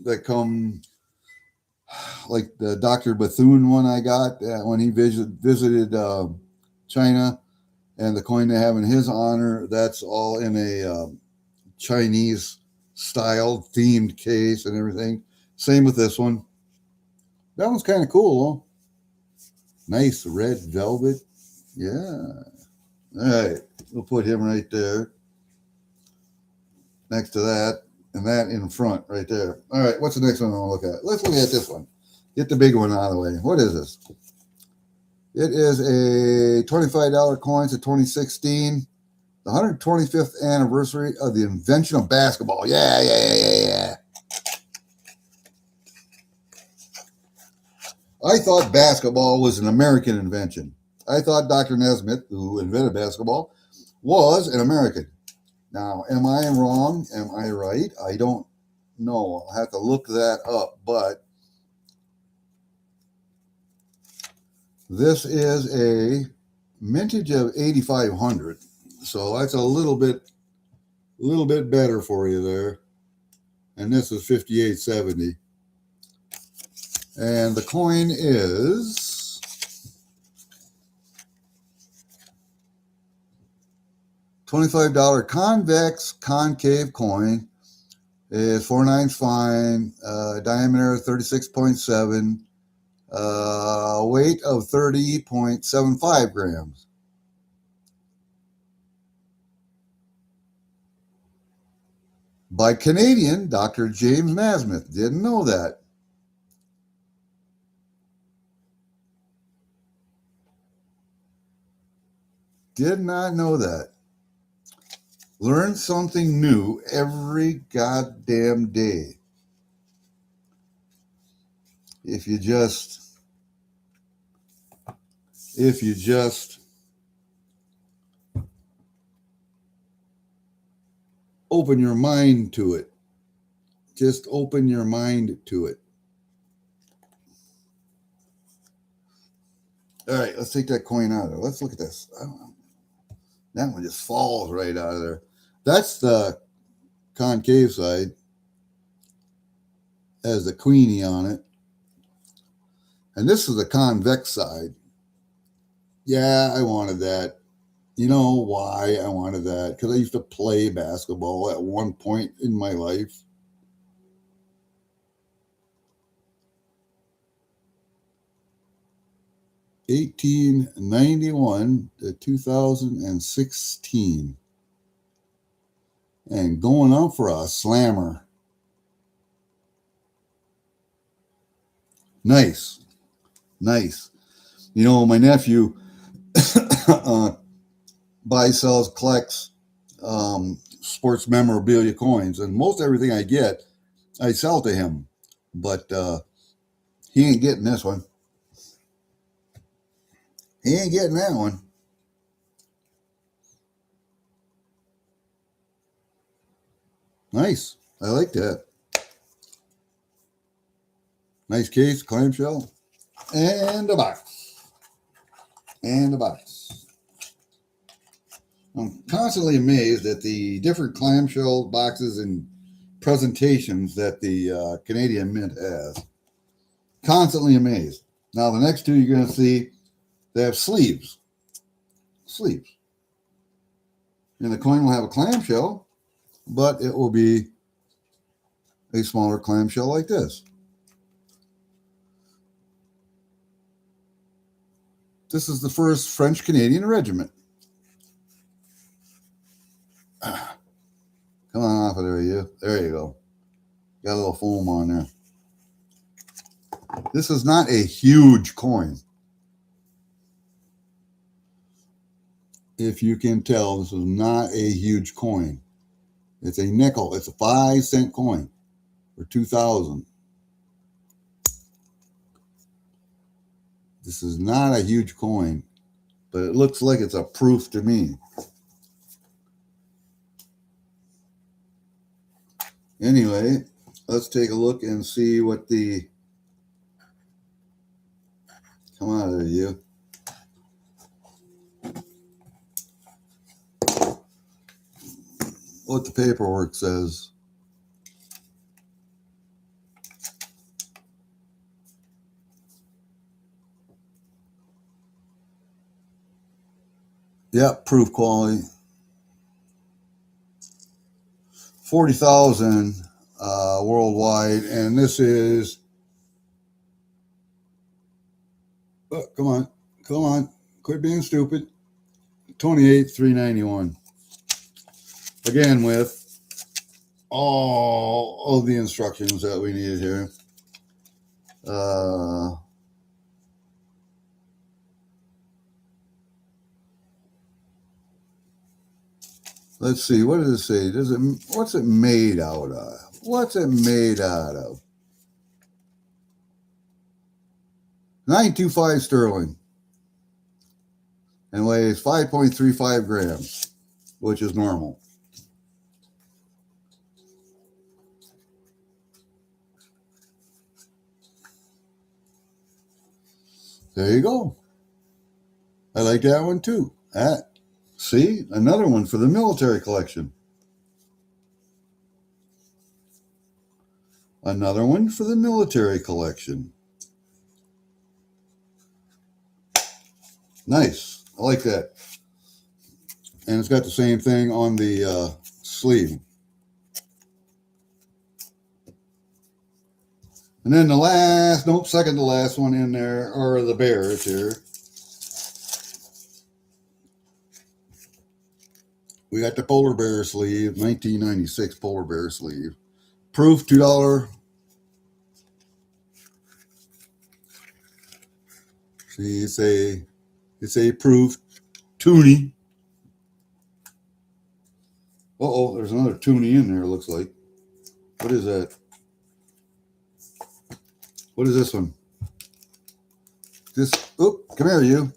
that come, like the Dr. Bethune one I got when he visited China, and the coin they have in his honor, that's all in a Chinese style themed case and everything. Same with this one. That one's kind of cool, though. Nice red velvet. Yeah. All right. We'll put him right there next to that, and that in front right there. All right. What's the next one I want to look at? Let's look at this one. Get the big one out of the way. What is this? It is a $25 coin to 2016. The 125th anniversary of the invention of basketball. Yeah. I thought basketball was an American invention. I thought Dr. Nesmith, who invented basketball, was an American. Now, am I wrong? Am I right? I don't know. I'll have to look that up. But this is a mintage of 8,500. So that's a little bit better for you there. And this is 58.70. And the coin is $25 convex concave coin. Is 4/9 fine, diameter 36.7, weight of 30.75 grams. By Canadian Dr. James Nasmith. Didn't know that. Did not know that. Learn something new every goddamn day. If you just open your mind to it. Just open your mind to it. All right, let's take that coin out of there. Let's look at this. That one just falls right out of there. That's the concave side. Has the queenie on it. And this is the convex side. Yeah, I wanted that. You know why I wanted that? Because I used to play basketball at one point in my life. (1891) to 2016. And going up for a slammer. Nice. Nice. You know, my nephew buys, sells, collects sports memorabilia coins. And most everything I get, I sell to him. But he ain't getting this one. He ain't getting that one. Nice. I like that. Nice case, clamshell, and a box. And a box. I'm constantly amazed at the different clamshell boxes and presentations that the Canadian Mint has. Constantly amazed. Now, the next two you're going to see, they have sleeves. Sleeves. And the coin will have a clamshell, but it will be a smaller clamshell like this. This is the first French-Canadian regiment. Come on off of there, you. There you go. Got a little foam on there. This is not a huge coin. If you can tell, this is not a huge coin. It's a nickel. It's a 5-cent coin for 2000. This is not a huge coin, but it looks like it's a proof to me. Anyway, let's take a look and see what the... Come out of there, you. What the paperwork says. Yep, proof quality. 40,000 worldwide, and this is... Oh, come on, quit being stupid. 28,391. Again, with all of the instructions that we needed here. Let's see, what does it say? What's it made out of? What's it made out of? 925 sterling. And weighs 5.35 grams, which is normal. There you go. I like that one too. See, another one for the military collection. Another one for the military collection. Nice. I like that. And it's got the same thing on the sleeve. And then second to last one in there are the bears here. We got the polar bear sleeve, 1996 polar bear sleeve. Proof, $2. See, it's a proof toonie. Uh-oh, there's another toonie in there, it looks like. What is that? What is this one? This, oh, come here, you.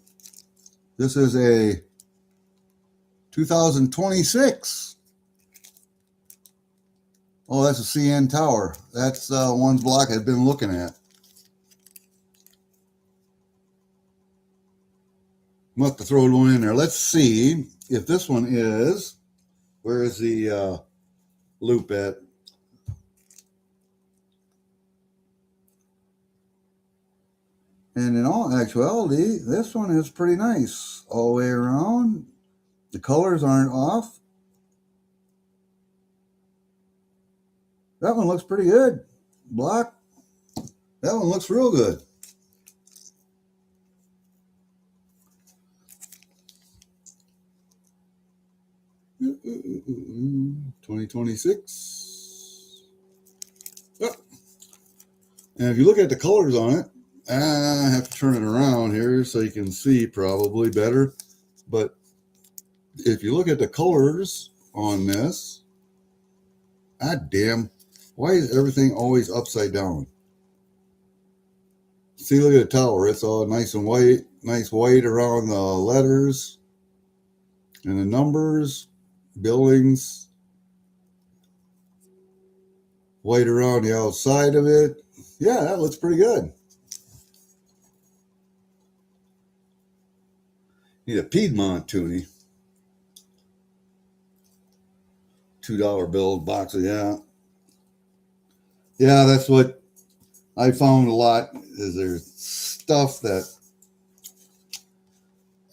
This is a 2026. Oh, that's a CN Tower. That's one's block I've been looking at. I'm going to have to throw one in there. Let's see if this one is, where is the loop at? And in all actuality, this one is pretty nice all the way around. The colors aren't off. That one looks pretty good. Block. That one looks real good. $2026. 2026. Oh. And if you look at the colors on it, I have to turn it around here so you can see probably better. But if you look at the colors on this, god damn, why is everything always upside down? See, look at the tower. It's all nice and white, nice white around the letters and the numbers, buildings, white around the outside of it. Yeah, that looks pretty good. Need a Piedmont toonie. $2 bill boxes, yeah. Yeah, that's what I found a lot, is there's stuff that,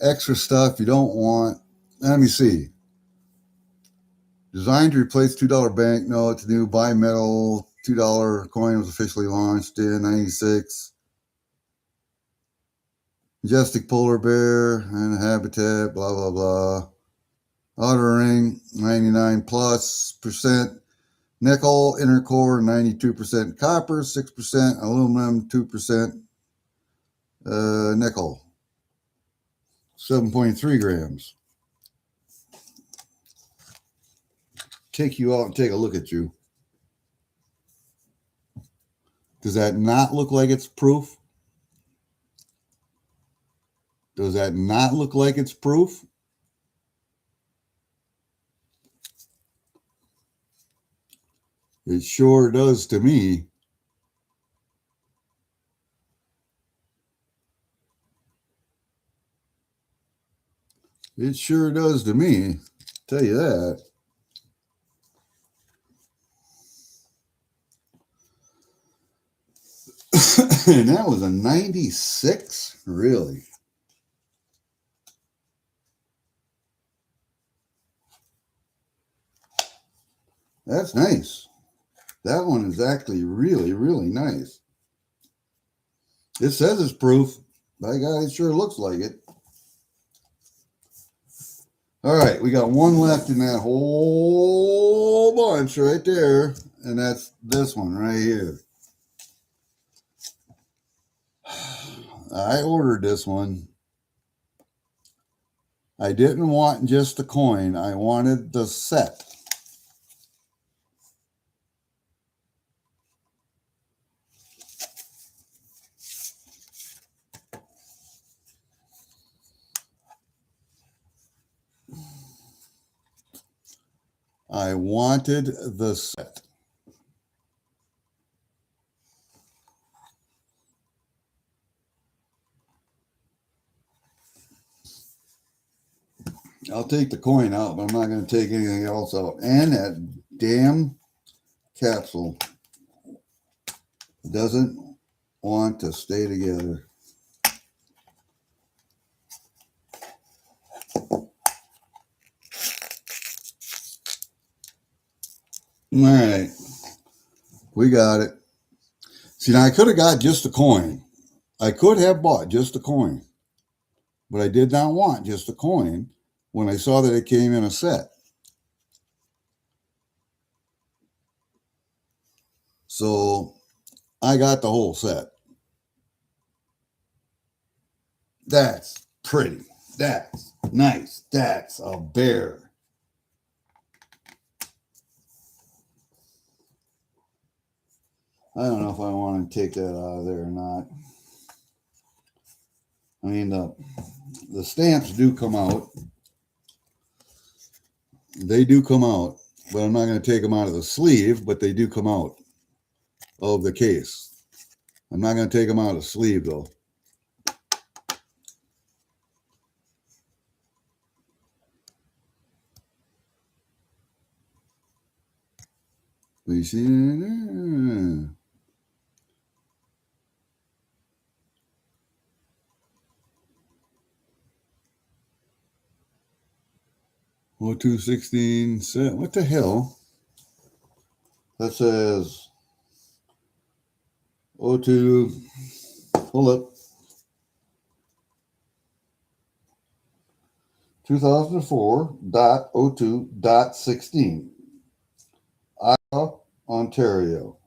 extra stuff you don't want. Let me see. Designed to replace $2 banknotes, new bimetal $2 coin was officially launched in 96. Majestic polar bear and habitat, blah, blah, blah. Outer ring, 99+% nickel, inner core, 92% copper, 6% aluminum, 2% nickel, 7.3 grams. Take you out and take a look at you. Does that not look like it's proof? Does that not look like it's proof? It sure does to me. It sure does to me. Tell you that. And that was a 96? Really? That's nice. That one is actually really, really nice. It says it's proof. By God, it sure looks like it. All right, we got one left in that whole bunch right there, and that's this one right here. I ordered this one. I didn't want just the coin. I wanted the set. I wanted the set. I'll take the coin out, but I'm not going to take anything else out. And that damn capsule doesn't want to stay together. All right, we got it. See, now I could have got just a coin. I could have bought just a coin, but I did not want just a coin when I saw that it came in a set. So I got the whole set. That's pretty. That's nice. That's a bear. I don't know if I want to take that out of there or not. I mean, the stamps do come out. They do come out, but I'm not going to take them out of the sleeve, but they do come out of the case. I'm not going to take them out of the sleeve, though. You see that? 0216. What the hell? That says 02. Hold up. 2004.02.16. Iowa, Ontario.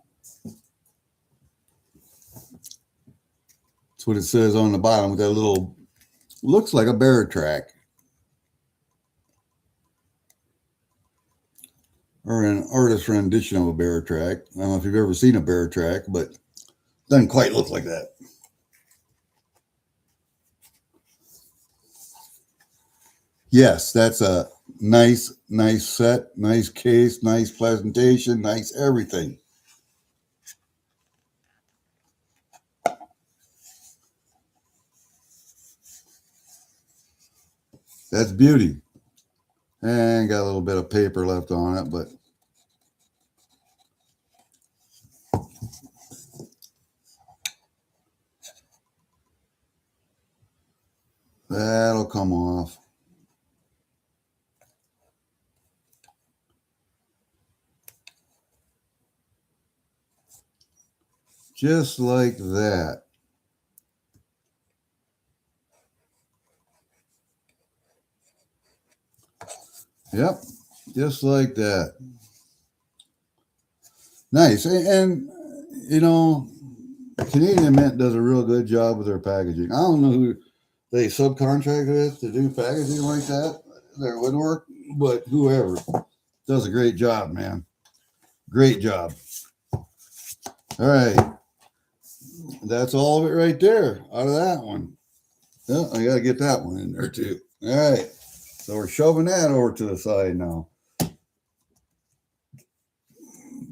That's what it says on the bottom with that little, looks like a bear track. Or an artist rendition of a bear track. I don't know if you've ever seen a bear track, but it doesn't quite look like that. Yes, that's a nice set, nice case, nice presentation, nice everything. That's beauty. And got a little bit of paper left on it, but that'll come off. Just like that. Yep, just like that. Nice. And you know, Canadian Mint does a real good job with their packaging. I don't know who they subcontract with to do packaging like that, their woodwork, but whoever does a great job, man. Great job. All right. That's all of it right there out of that one. Yeah, I got to get that one in there too. All right. So we're shoving that over to the side now.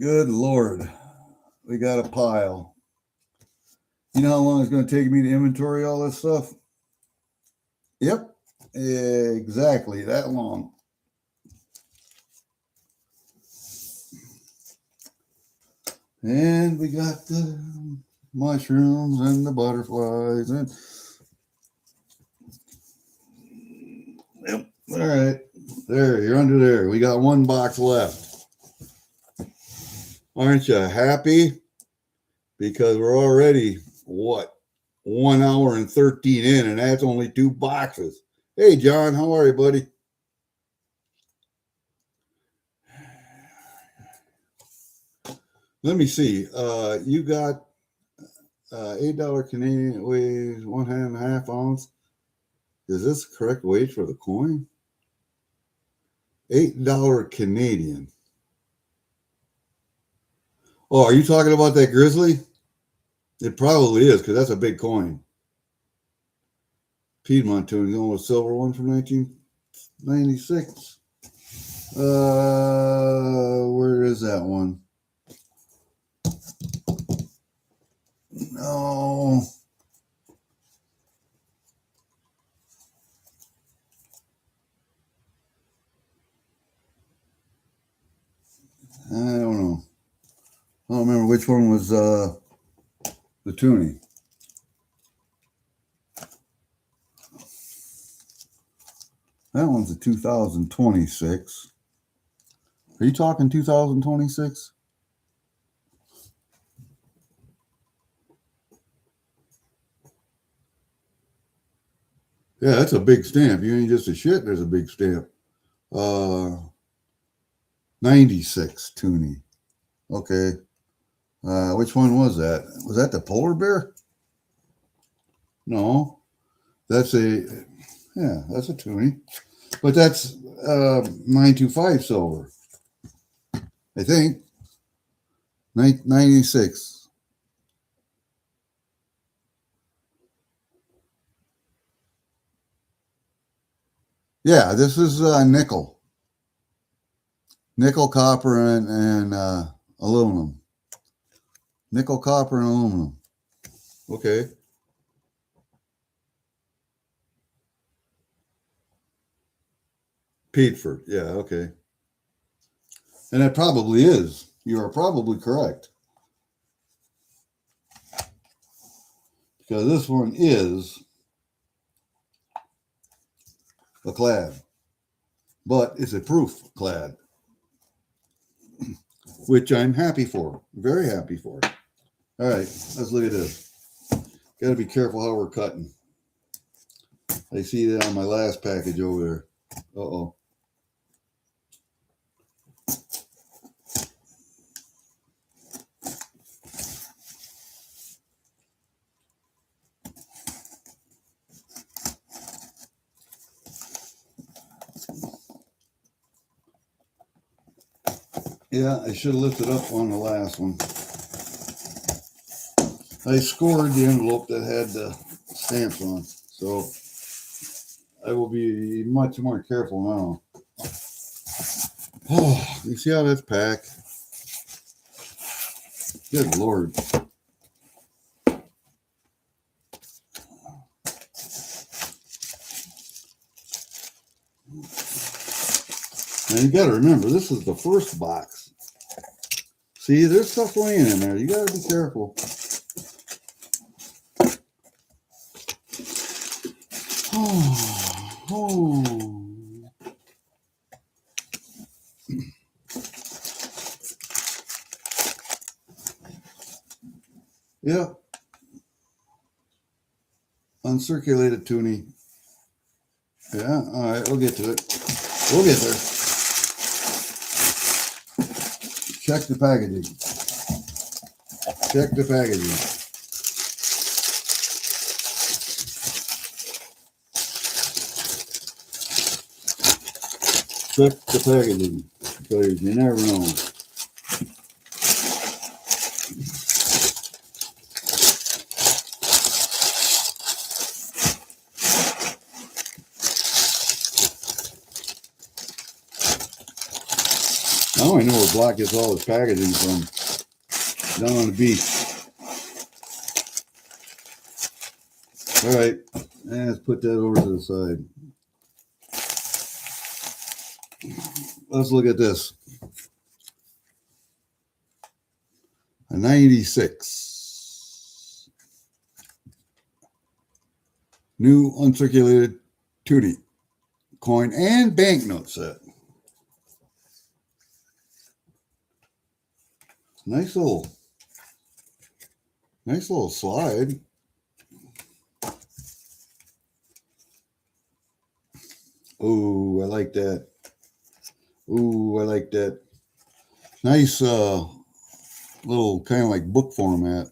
Good Lord. We got a pile. You know how long it's going to take me to inventory all this stuff? Yep. Exactly that long. And we got the mushrooms and the butterflies and yep. All right. There, you're under there. We got one box left. Aren't you happy? Because we're already, what, 1 hour and 13 in, and that's only 2 boxes. Hey, John, how are you, buddy? Let me see. You got $8 Canadian, weighs 1.5 ounce. Is this the correct weight for the coin? $8 Canadian. Oh, are you talking about that grizzly? It probably is, because that's a big coin. Piedmont tune, the old silver one from 1996. Where is that one? No. I don't know. I don't remember which one was the tuning. That one's a 2026. Are you talking 2026? Yeah, that's a big stamp. You ain't just a shit, there's a big stamp. 96 tuning. Okay. Which one was that? Was that the polar bear? No. That's a tuning. But that's 925 silver. I think. 96. Yeah, this is nickel. Nickel, copper, and aluminum. Nickel, copper, and aluminum. Okay. Peatford. Yeah, okay. And it probably is. You are probably correct. Because this one is a clad, but it's a proof clad, which I'm happy for. Very happy for. All right, let's look at this. Got to be careful how we're cutting. I see that on my last package over there. Uh-oh. Yeah, I should have lifted up on the last one. I scored the envelope that had the stamps on, so I will be much more careful now. Oh, you see how that's packed? Good Lord. Now you got to remember, this is the first box. See, there's stuff laying in there. You got to be careful. Oh. Yeah. Uncirculated tuning. Yeah, all right, we'll get to it. We'll get there. Check the packaging. Check the packaging. Check the packaging, because you never know. Now I know where Block gets all his packaging from. Down on the beach. All right, and let's put that over to the side. Let's look at this. A 96. New uncirculated 2D coin and banknote set. Nice little slide. Oh, I like that. Ooh, I like that. Nice little kind of like book format.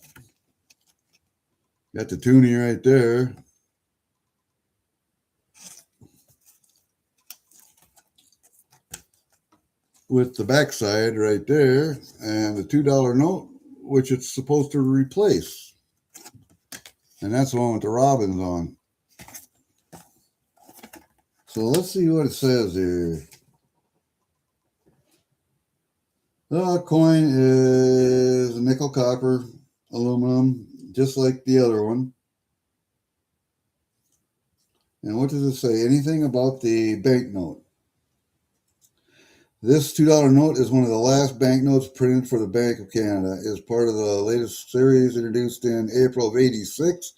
Got the tuning right there. With the backside right there and the $2 note, which it's supposed to replace. And that's the one with the robins on. So let's see what it says here. The coin is nickel, copper, aluminum, just like the other one. And what does it say? Anything about the banknote? This $2 note is one of the last banknotes printed for the Bank of Canada. It is part of the latest series introduced in April of '86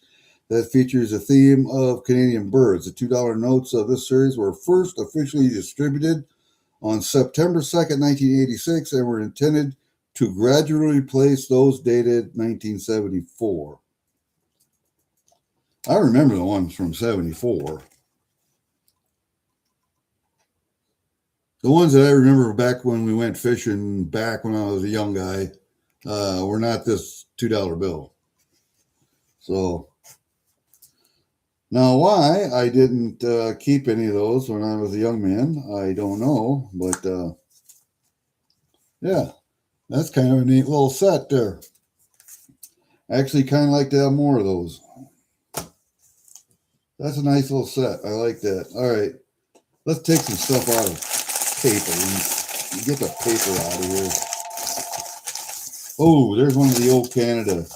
that features a theme of Canadian birds. The $2 notes of this series were first officially distributed on September 2nd, 1986, and were intended to gradually replace those dated 1974. I remember the ones from 74. The ones that I remember back when we went fishing, back when I was a young guy, were not this $2 bill. So now why I didn't keep any of those when I was a young man, I don't know. But yeah, that's kind of a neat little set there. I actually kind of like to have more of those. That's a nice little set. I like that. All right. Let's take some stuff out of paper and get the paper out of here. Oh, there's one of the old Canada.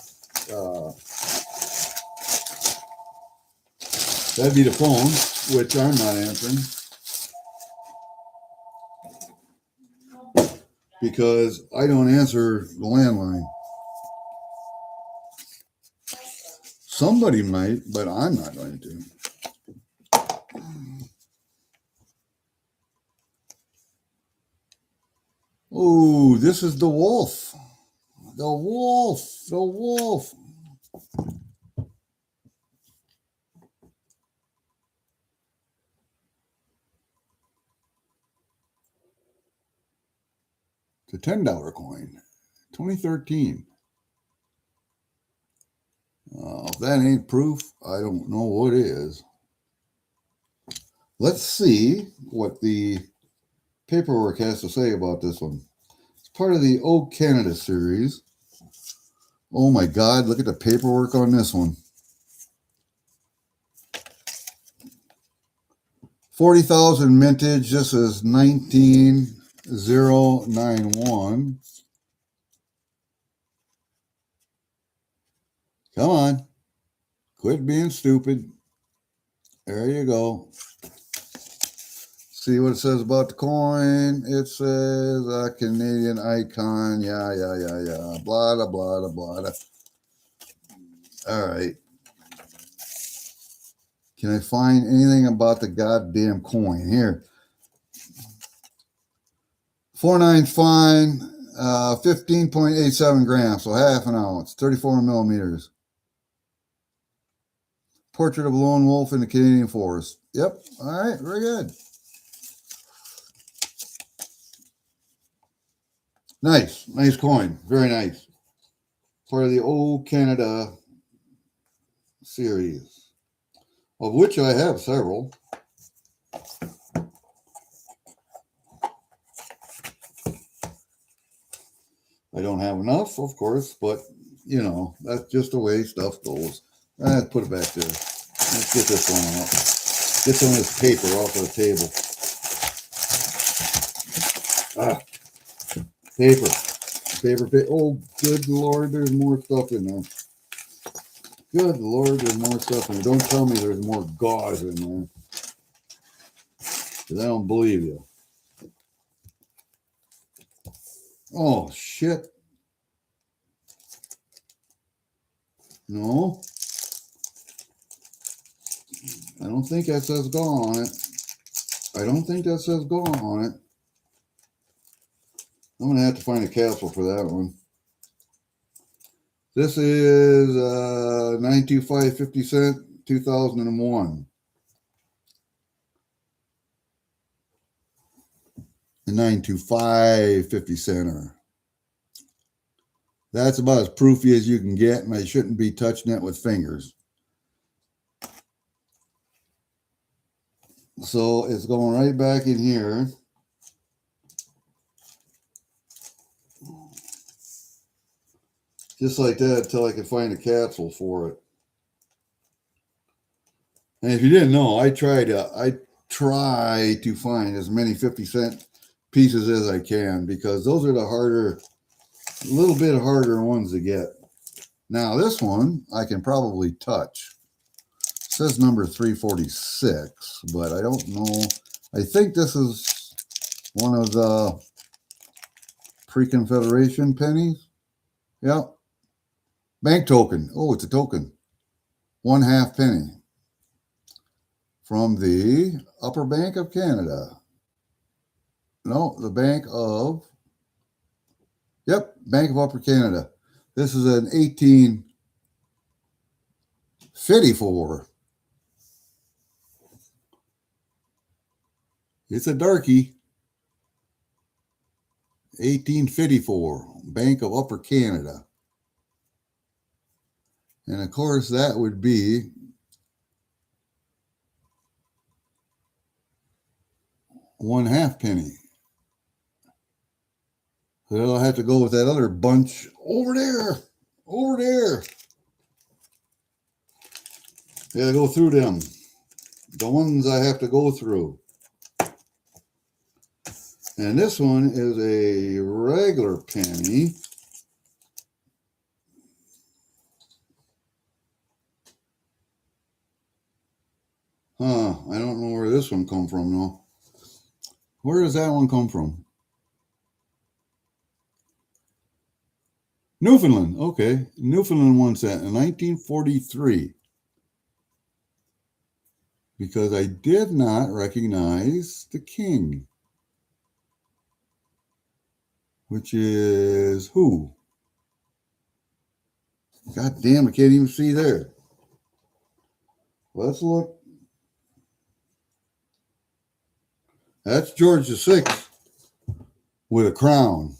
That'd be the phone, which I'm not answering because I don't answer the landline. Somebody might, but I'm not going to. Oh, this is the wolf. The wolf. The wolf. It's a $10 coin. 2013. If that ain't proof, I don't know what is. Let's see what the paperwork has to say about this one. It's part of the Old Canada series. Oh my God, look at the paperwork on this one. 40,000 mintage. This is 19091. Come on. Quit being stupid. There you go. See what it says about the coin. It says a Canadian icon. Yeah. Blah, blah, blah, blah. All right. Can I find anything about the goddamn coin? Here. 4/9 fine. 15.87 grams. So half an ounce. 34 millimeters. Portrait of a lone wolf in the Canadian forest. Yep. All right. Very good. Nice. Nice coin. Very nice. Part of the Old Canada series, of which I have several. I don't have enough, of course, but, you know, that's just the way stuff goes. Let's put it back there. Let's get this one up. Get some of this paper off of the table. Paper. Oh, good Lord, there's more stuff in there. Good Lord, there's more stuff in there. Don't tell me there's more gauze in there, because I don't believe you. Oh, shit. No. I don't think that says gone on it. I don't think that says gone on it. I'm going to have to find a capsule for that one. This is 925 50 cent, 2001. The 925 50 center. That's about as proofy as you can get, and I shouldn't be touching it with fingers. So it's going right back in here. Just like that until I can find a capsule for it. And if you didn't know, I try to find as many 50-cent pieces as I can, because those are the harder, a little bit harder ones to get. Now this one I can probably touch. It says number 346, but I don't know. I think this is one of the pre-Confederation pennies. Yep. Bank token. Oh, it's a token. 1/2 penny. From the Upper Bank of Canada. No, the Bank of... Yep, Bank of Upper Canada. This is an 1854. It's a darkie. 1854. Bank of Upper Canada. And of course, that would be one-half penny. So I'll have to go with that other bunch over there. Over there. Gotta go through them. The ones I have to go through. And this one is a regular penny. I don't know where this one come from, though. Where does that one come from? Newfoundland. Okay. Newfoundland 1 cent in 1943. Because I did not recognize the king. Which is who? God damn, I can't even see there. Let's look. That's George VI with a crown.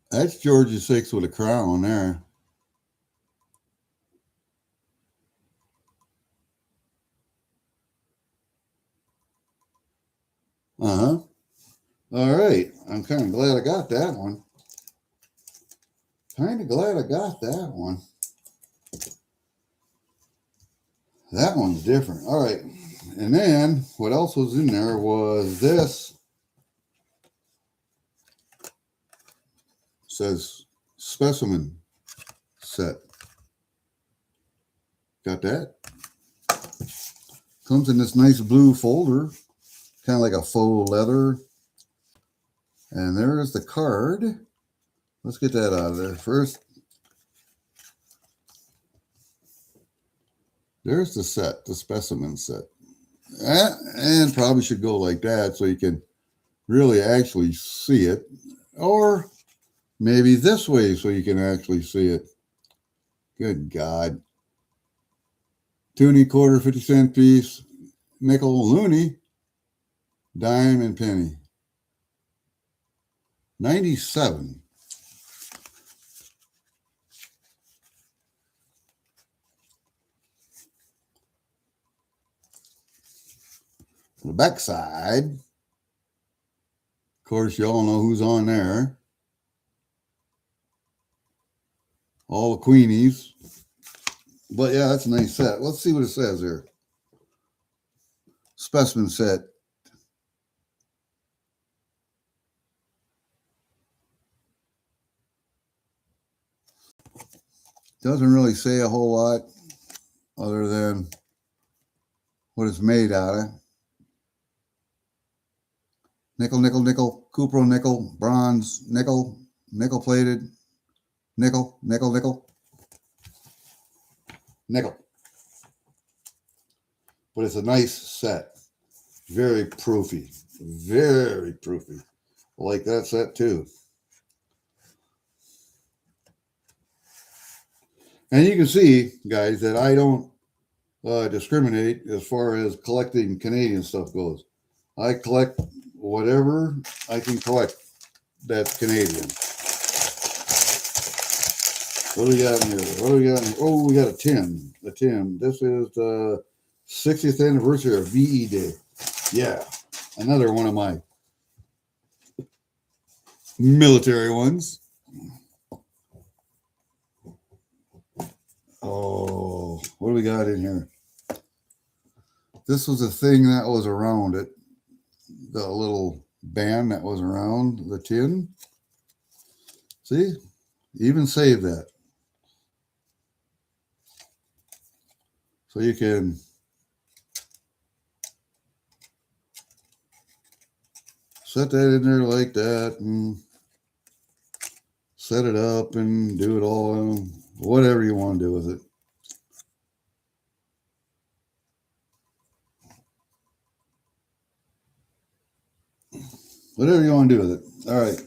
That's George VI with a crown there. Uh-huh. All right. I'm kind of glad I got that one. Kind of glad I got that one. That one's different. All right. And then what else was in there was this. It says specimen set. Got that? Comes in this nice blue folder. Kind of like a faux leather. And there's the card. Let's get that out of there first. There's the set, the specimen set. And probably should go like that so you can really actually see it. Or maybe this way so you can actually see it. Good God. 2 1/4, 50-cent piece, nickel, loonie, dime, and penny. 97. The backside, of course, you all know who's on there. All the Queenies. But yeah, that's a nice set. Let's see what it says here. Specimen set. Doesn't really say a whole lot other than what it's made out of. Nickel, nickel, nickel, cupro nickel, bronze, nickel, nickel plated, nickel, nickel, nickel, nickel. But it's a nice set. Very proofy. Very proofy. I like that set too. And you can see, guys, that I don't discriminate as far as collecting Canadian stuff goes. I collect whatever I can collect that's Canadian. What do we got in here? What do we got in here? Oh, we got a tin. A tin. This is the 60th anniversary of VE Day. Yeah, another one of my military ones. Oh, what do we got in here? This was a thing that was around it. The little band that was around the tin. See? Even save that. So you can set that in there like that and set it up and do it all, whatever you want to do with it. Whatever you want to do with it. All right.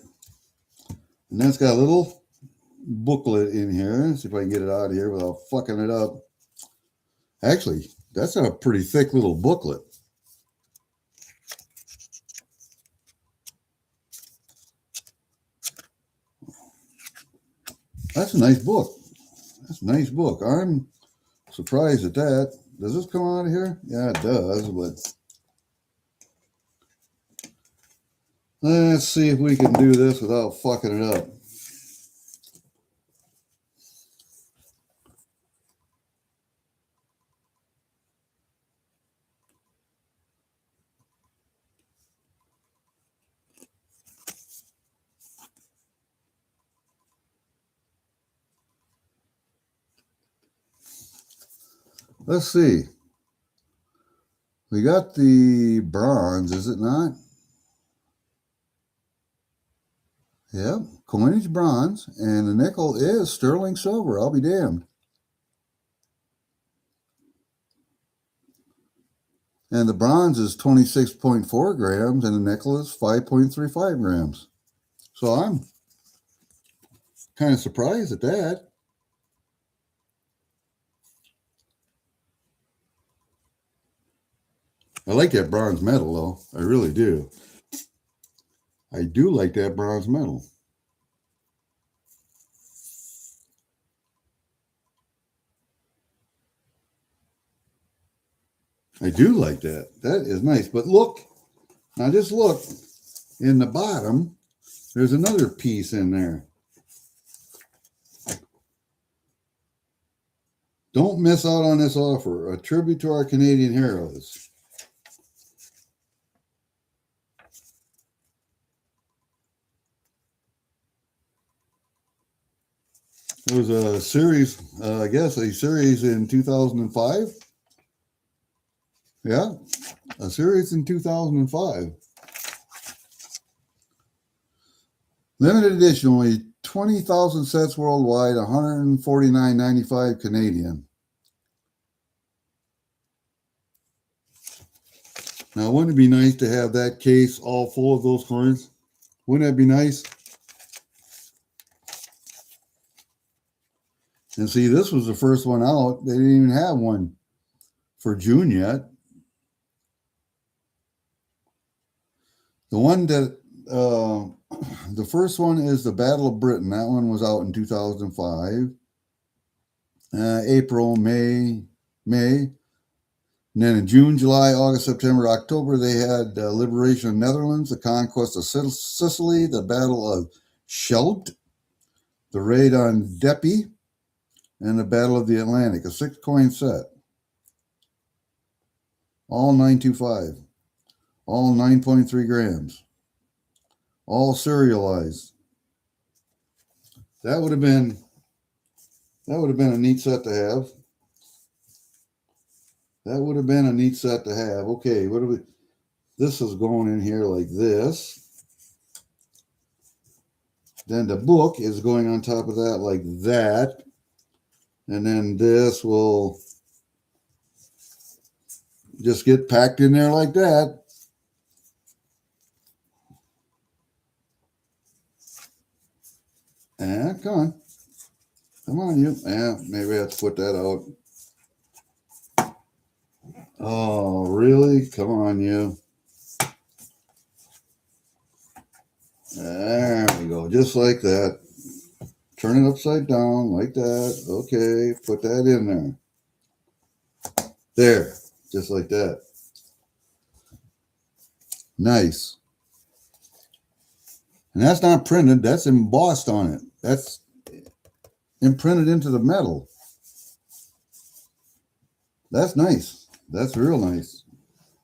And that's got a little booklet in here. Let's see if I can get it out of here without fucking it up. Actually, that's a pretty thick little booklet. That's a nice book. That's a nice book. I'm surprised at that. Does this come out of here? Yeah, it does, but let's see if we can do this without fucking it up. Let's see. We got the bronze, is it not? Yep, coinage bronze, and the nickel is sterling silver. I'll be damned. And the bronze is 26.4 grams, and the nickel is 5.35 grams. So I'm kind of surprised at that. I like that bronze medal, though. I really do. I do like that bronze medal. I do like that. That is nice. But look, now just look in the bottom. There's another piece in there. Don't miss out on this offer. A tribute to our Canadian heroes. It was a series, I guess, a series in 2005. Yeah, a series in 2005. Limited edition, only 20,000 sets worldwide, $149.95 Canadian. Now, wouldn't it be nice to have that case all full of those coins? Wouldn't that be nice? And see, this was the first one out. They didn't even have one for June yet. The one that, the first one is the Battle of Britain. That one was out in 2005. April, May. And then in June, July, August, September, October, they had Liberation of Netherlands, the Conquest of Sicily, the Battle of Scheldt, the Raid on Dieppe, and the Battle of the Atlantic, a 6-coin set. All 925. All 9.3 grams. All serialized. That would have been a neat set to have. That would have been a neat set to have. Okay, what do we? This is going in here like this. Then the book is going on top of that like that. And then this will just get packed in there like that. And come on, you. Yeah, maybe I have to put that out. Oh, really? Come on, you. There we go, just like that. Turn it upside down like that. Okay, put that in there. There, just like that. Nice. And that's not printed, that's embossed on it. That's imprinted into the metal. That's nice. That's real nice.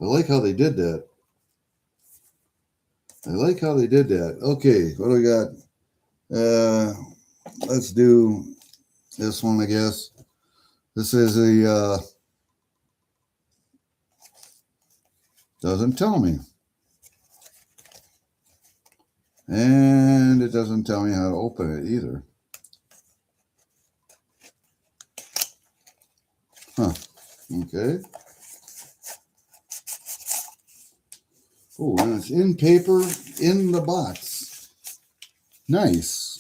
I like how they did that. Okay, what do we got? Let's do this one, I guess. This is a, doesn't tell me. And it doesn't tell me how to open it either. Huh, okay. Oh, and it's in paper, in the box. Nice.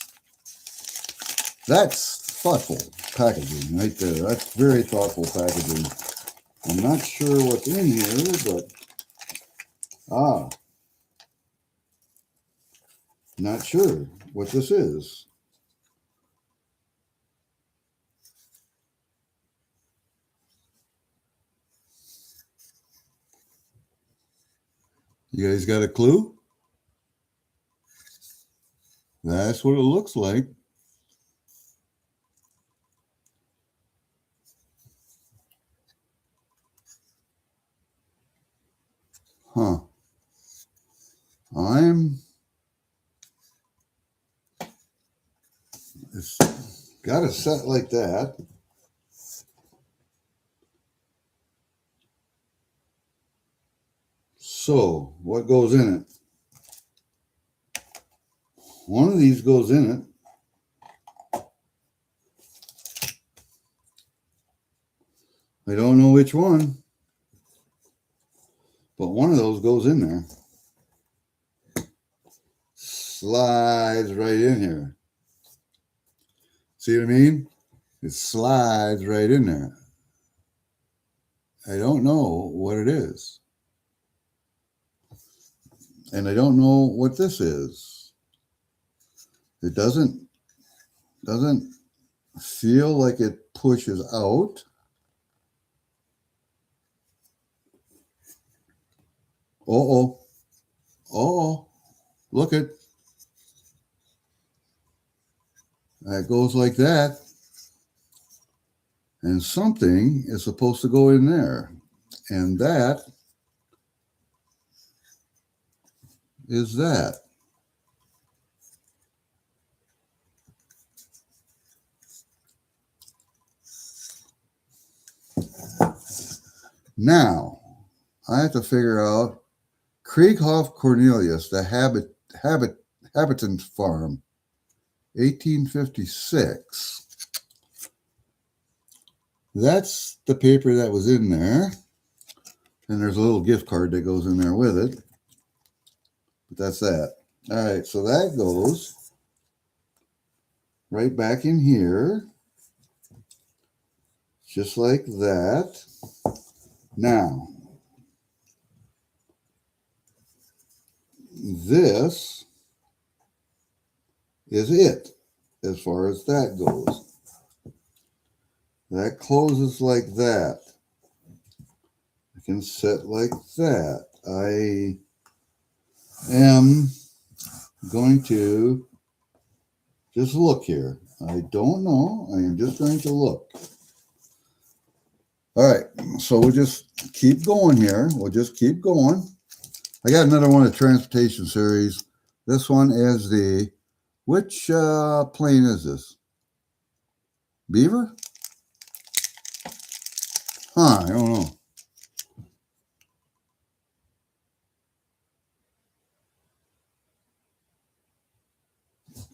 That's thoughtful packaging right there. That's very thoughtful packaging. I'm not sure what's in here, but not sure what this is. You guys got a clue? That's what it looks like. Huh. It's got a set like that. So, what goes in it? One of these goes in it. I don't know which one, but one of those goes in there. Slides right in here. See what I mean? It slides right in there. I don't know what it is. And I don't know what this is. It doesn't feel like it pushes out. Oh, look it. That goes like that. And something is supposed to go in there. And that is that. Now, I have to figure out Krieghoff Cornelius, the Habitant Farm, 1856. That's the paper that was in there. And there's a little gift card that goes in there with it. But that's that. All right, so that goes right back in here. Just like that. Now, this is it as far as that goes. That closes like that. I can set like that. I am going to just look here. I don't know. I am just going to look. All right. So we'll just keep going here. We'll just keep going. I got another one of the transportation series. This one is the, which plane is this? Beaver? I don't know.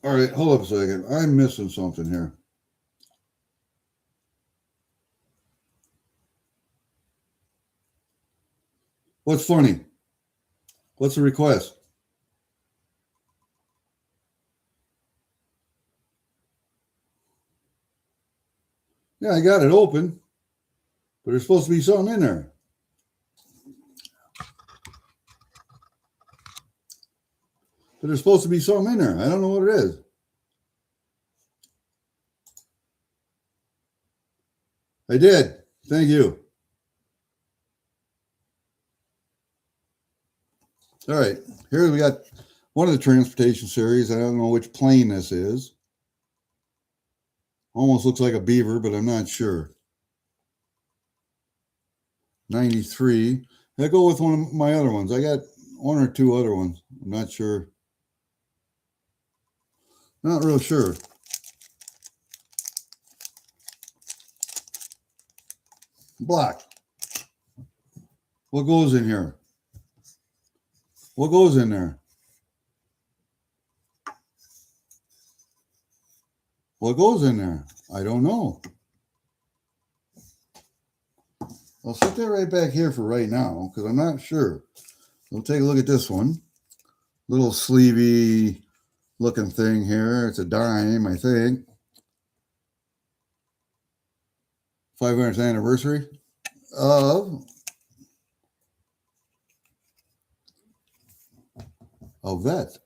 All right, hold up a second. I'm missing something here. What's funny? What's the request? Yeah, I got it open, but there's supposed to be something in there. But there's supposed to be something in there. I don't know what it is. I did. Thank you. All right. Here we got one of the transportation series. I don't know which plane this is. Almost looks like a beaver, but I'm not sure. 93. I go with one of my other ones. I got one or two other ones. I'm not sure. Not real sure. Block. What goes in here? What goes in there? What goes in there? I don't know. I'll set that right back here for right now because I'm not sure. We'll take a look at this one. Little sleevey looking thing here. It's a dime, I think. 500th anniversary of that.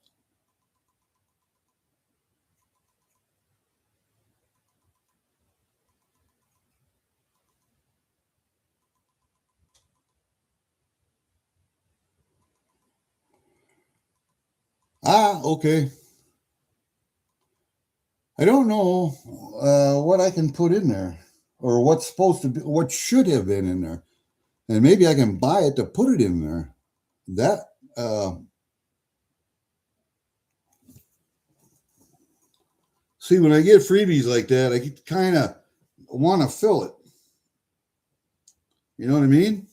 Okay. I don't know what I can put in there or what's supposed to be, what should have been in there. And maybe I can buy it to put it in there. That, see, when I get freebies like that, I kind of want to fill it. You know what I mean?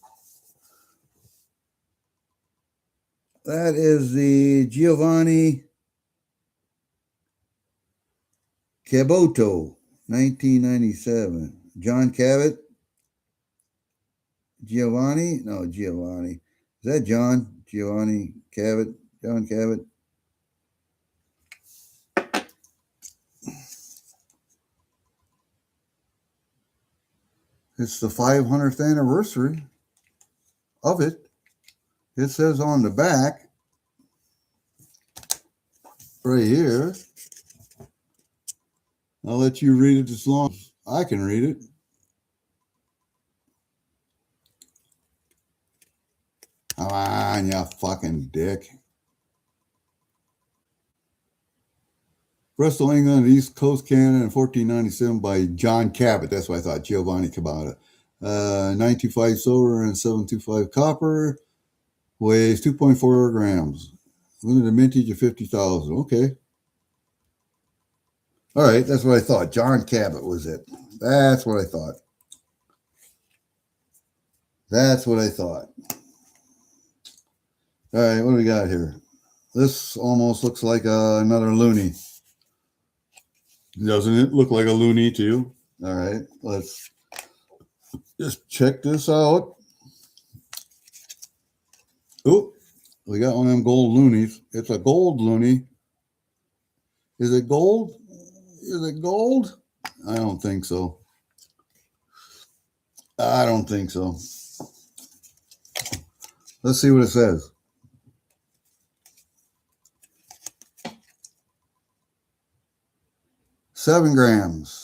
That is the Giovanni Caboto, 1997. John Cabot. Giovanni? No, Giovanni. Is that John? Giovanni Cabot? John Cabot? It's the 500th anniversary of it. It says on the back, right here. I'll let you read it as long as I can read it. Come on, you fucking dick. Bristol, England, East Coast, Canada, in 1497 by John Cabot. That's what I thought, Giovanni Cabot. 925 silver and 725 copper. Weighs 2.4 grams. Limited mintage of 50,000. Okay. All right, that's what I thought. John Cabot was it. That's what I thought. That's what I thought. All right, what do we got here? This almost looks like another loony. Doesn't it look like a loony too? All right, let's just check this out. Oh, we got one of them gold loonies. It's a gold loony. Is it gold? Is it gold? I don't think so. I don't think so. Let's see what it says. $7 grams.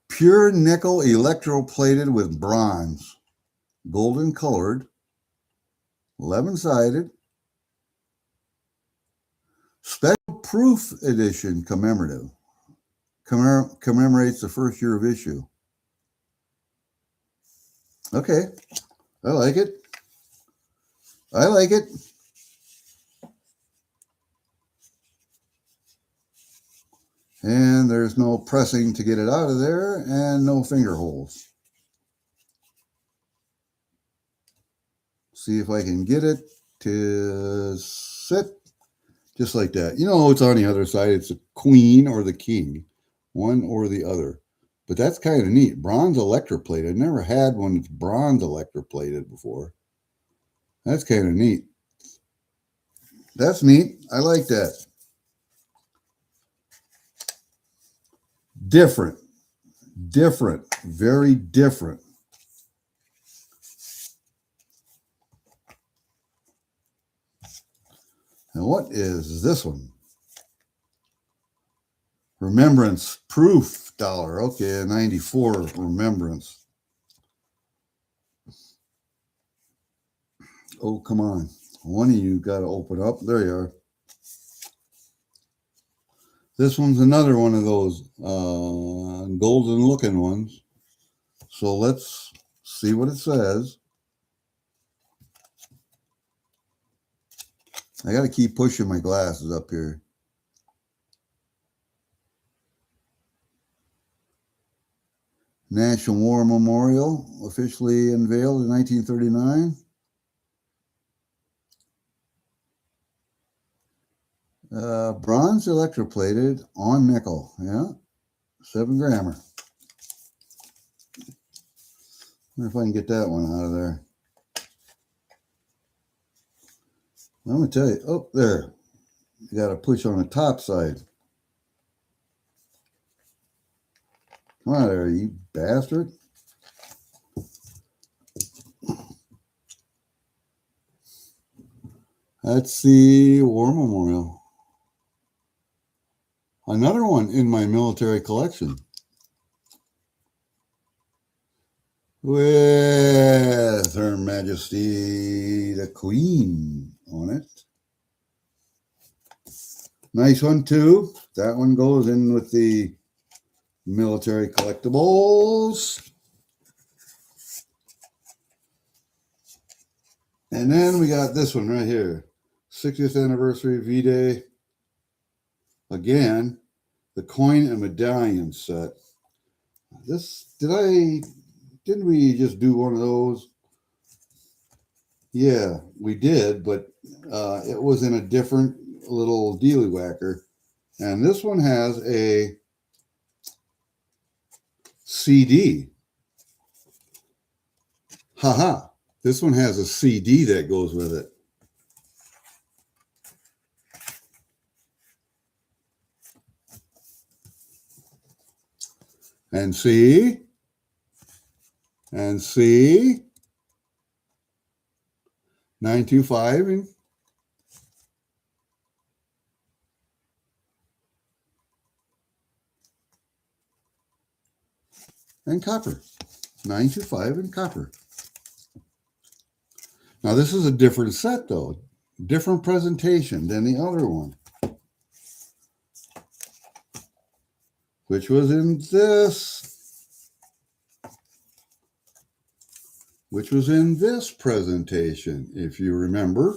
Pure nickel electroplated with bronze. Golden colored. 11-sided. Special proof edition commemorative. Commemorates the first year of issue. Okay. I like it. I like it. And there's no pressing to get it out of there and no finger holes. See if I can get it to sit just like that. You know, it's on the other side. It's the queen or the king, one or the other. But that's kind of neat. Bronze electroplated. I've never had one that's bronze electroplated before. That's kind of neat. That's neat. I like that. Different. Different. Very different. And what is this one? Remembrance proof dollar. Okay, 94 remembrance. Oh, come on. One of you got to open up. There you are. This one's another one of those golden looking ones. So let's see what it says. I got to keep pushing my glasses up here. National War Memorial, officially unveiled in 1939. Bronze electroplated on nickel. Yeah, 7 grammer. Wonder if I can get that one out of there. I'm going to tell you. Oh, there. You got to push on the top side. Come on there, you bastard. That's the War Memorial. Another one in my military collection. With Her Majesty the Queen on it. Nice one too. That one goes in with the military collectibles. And then we got this one right here. 60th anniversary V-Day. Again, the coin and medallion set. This, did I didn't we just do one of those? Yeah, we did, but it was in a different little dealy whacker. And this one has a CD. Haha. This one has a CD that goes with it. And see? And see? 925 and copper. 925 and copper. Now this is a different set though. Different presentation than the other one. Which was in this. Which was in this presentation, if you remember.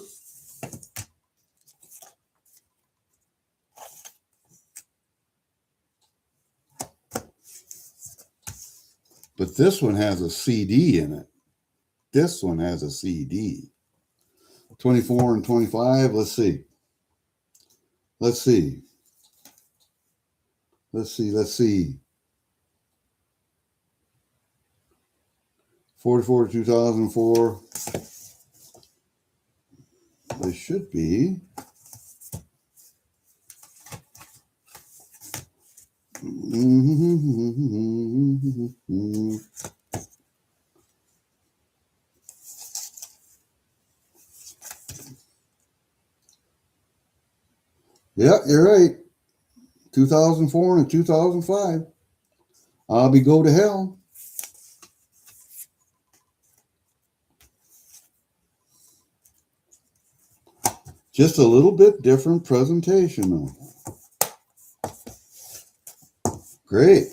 But this one has a CD in it. This one has a CD. 24 and 25, let's see. Let's see. Let's see, let's see. 44 to 2004. They should be. Yeah, you're right. 2004 and 2005. I'll be go to hell. Just a little bit different presentation though. Great.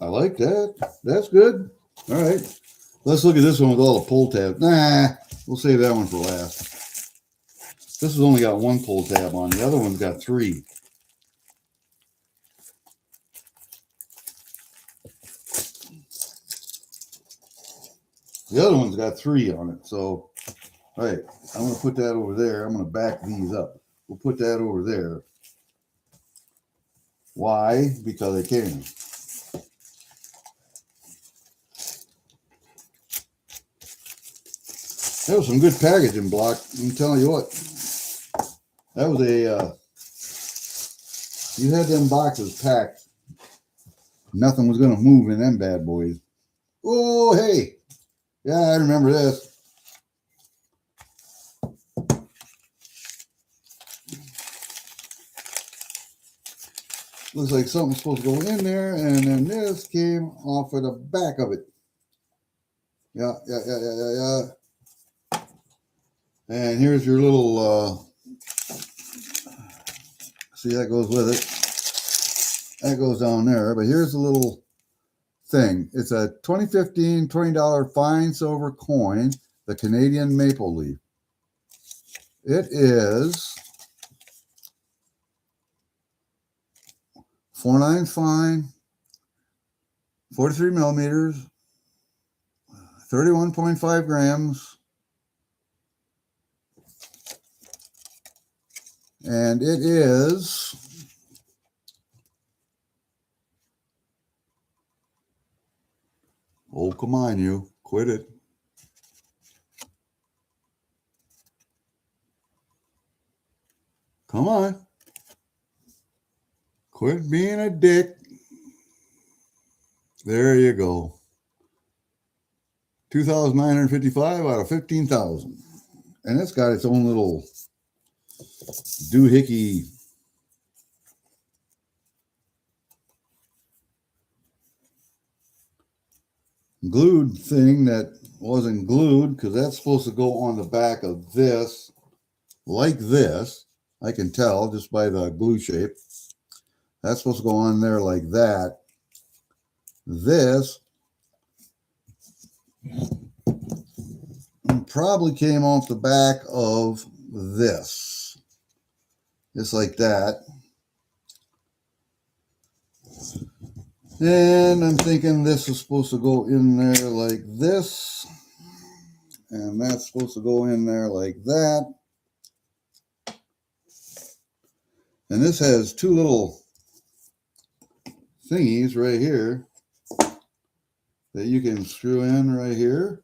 I like that. That's good. All right. Let's look at this one with all the pull tabs. Nah, we'll save that one for last. This has only got one pull tab on. The other one's got 3. The other one's got 3 on it. So, all right, I'm going to put that over there. I'm going to back these up. We'll put that over there. Why? Because I can. That was some good packaging, Block. I'm telling you what. That was a, you had them boxes packed. Nothing was going to move in them bad boys. Oh, hey. Yeah, I remember this. Looks like something's supposed to go in there, and then this came off of the back of it. Yeah. And here's your little, see, that goes with it. That goes down there, but here's a little thing. It's a 2015 $20 fine silver coin, the Canadian maple leaf. It is 4/9 fine, 43 millimeters, 31.5 grams, and it is oh, come on, you. Quit it. Come on. Quit being a dick. There you go. 2,955 out of 15,000. And it's got its own little doohickey glued thing that wasn't glued, because that's supposed to go on the back of this like this. I can tell just by the glue shape. That's supposed to go on there like that. This probably came off the back of this. Just like that. And I'm thinking this is supposed to go in there like this. And that's supposed to go in there like that. And this has two little thingies right here that you can screw in right here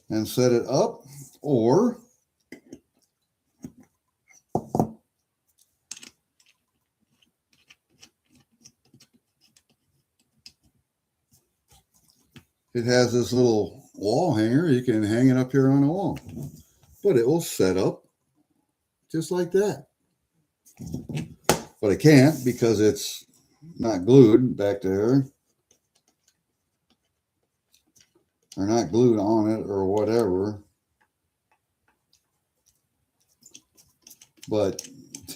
and set it up, or it has this little wall hanger. You can hang it up here on the wall, but it will set up just like that. But I can't because it's not glued back there, or not glued on it or whatever. But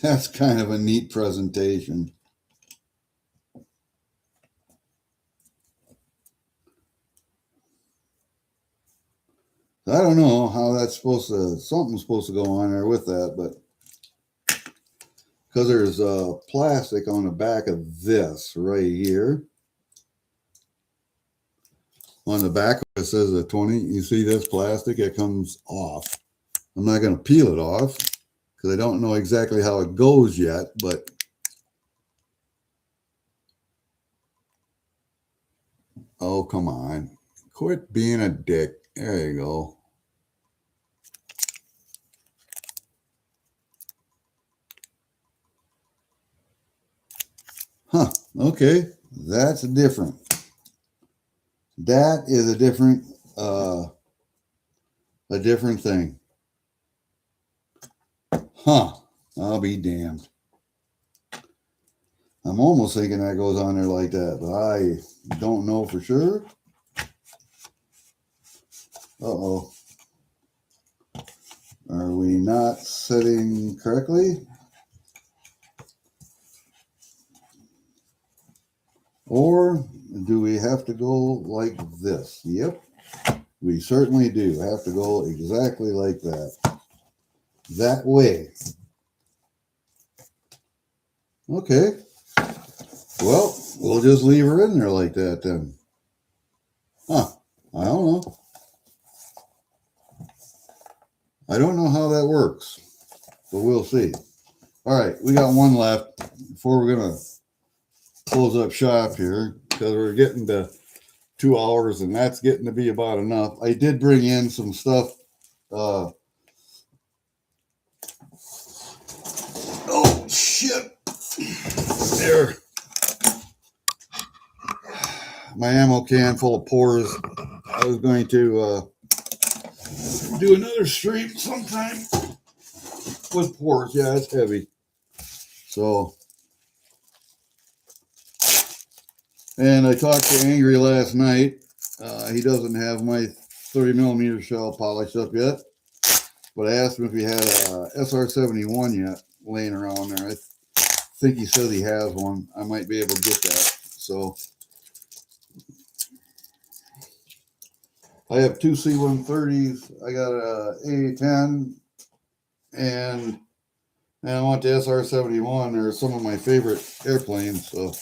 that's kind of a neat presentation. I don't know how that's supposed to, something's supposed to go on there with that, but because there's plastic on the back of this right here. On the back, it says a 20. You see this plastic? It comes off. I'm not going to peel it off because I don't know exactly how it goes yet, but oh, come on. Quit being a dick. There you go. Huh. Okay. That's different. That is a different thing. Huh. I'll be damned. I'm almost thinking that goes on there like that, but I don't know for sure. Uh-oh. Are we not setting correctly? Or do we have to go like this? Yep, we certainly do have to go exactly like that. That way. Okay. Well, we'll just leave her in there like that then. Huh. I don't know. I don't know how that works, but we'll see. All right, we got one left before we're going to close up shop here because we're getting to 2 hours and that's getting to be about enough. I did bring in some stuff. Oh, shit. There. My ammo can full of pores. I was going to do another stream sometime with pores. Yeah, it's heavy. So, and I talked to Angry last night. He doesn't have my 30 millimeter shell polished up yet, but I asked him if he had a SR-71 yet laying around there. I think he says he has one. I might be able to get that. So I have two C-130s. I got a A-10, and I want the SR-71. They're some of my favorite airplanes. So,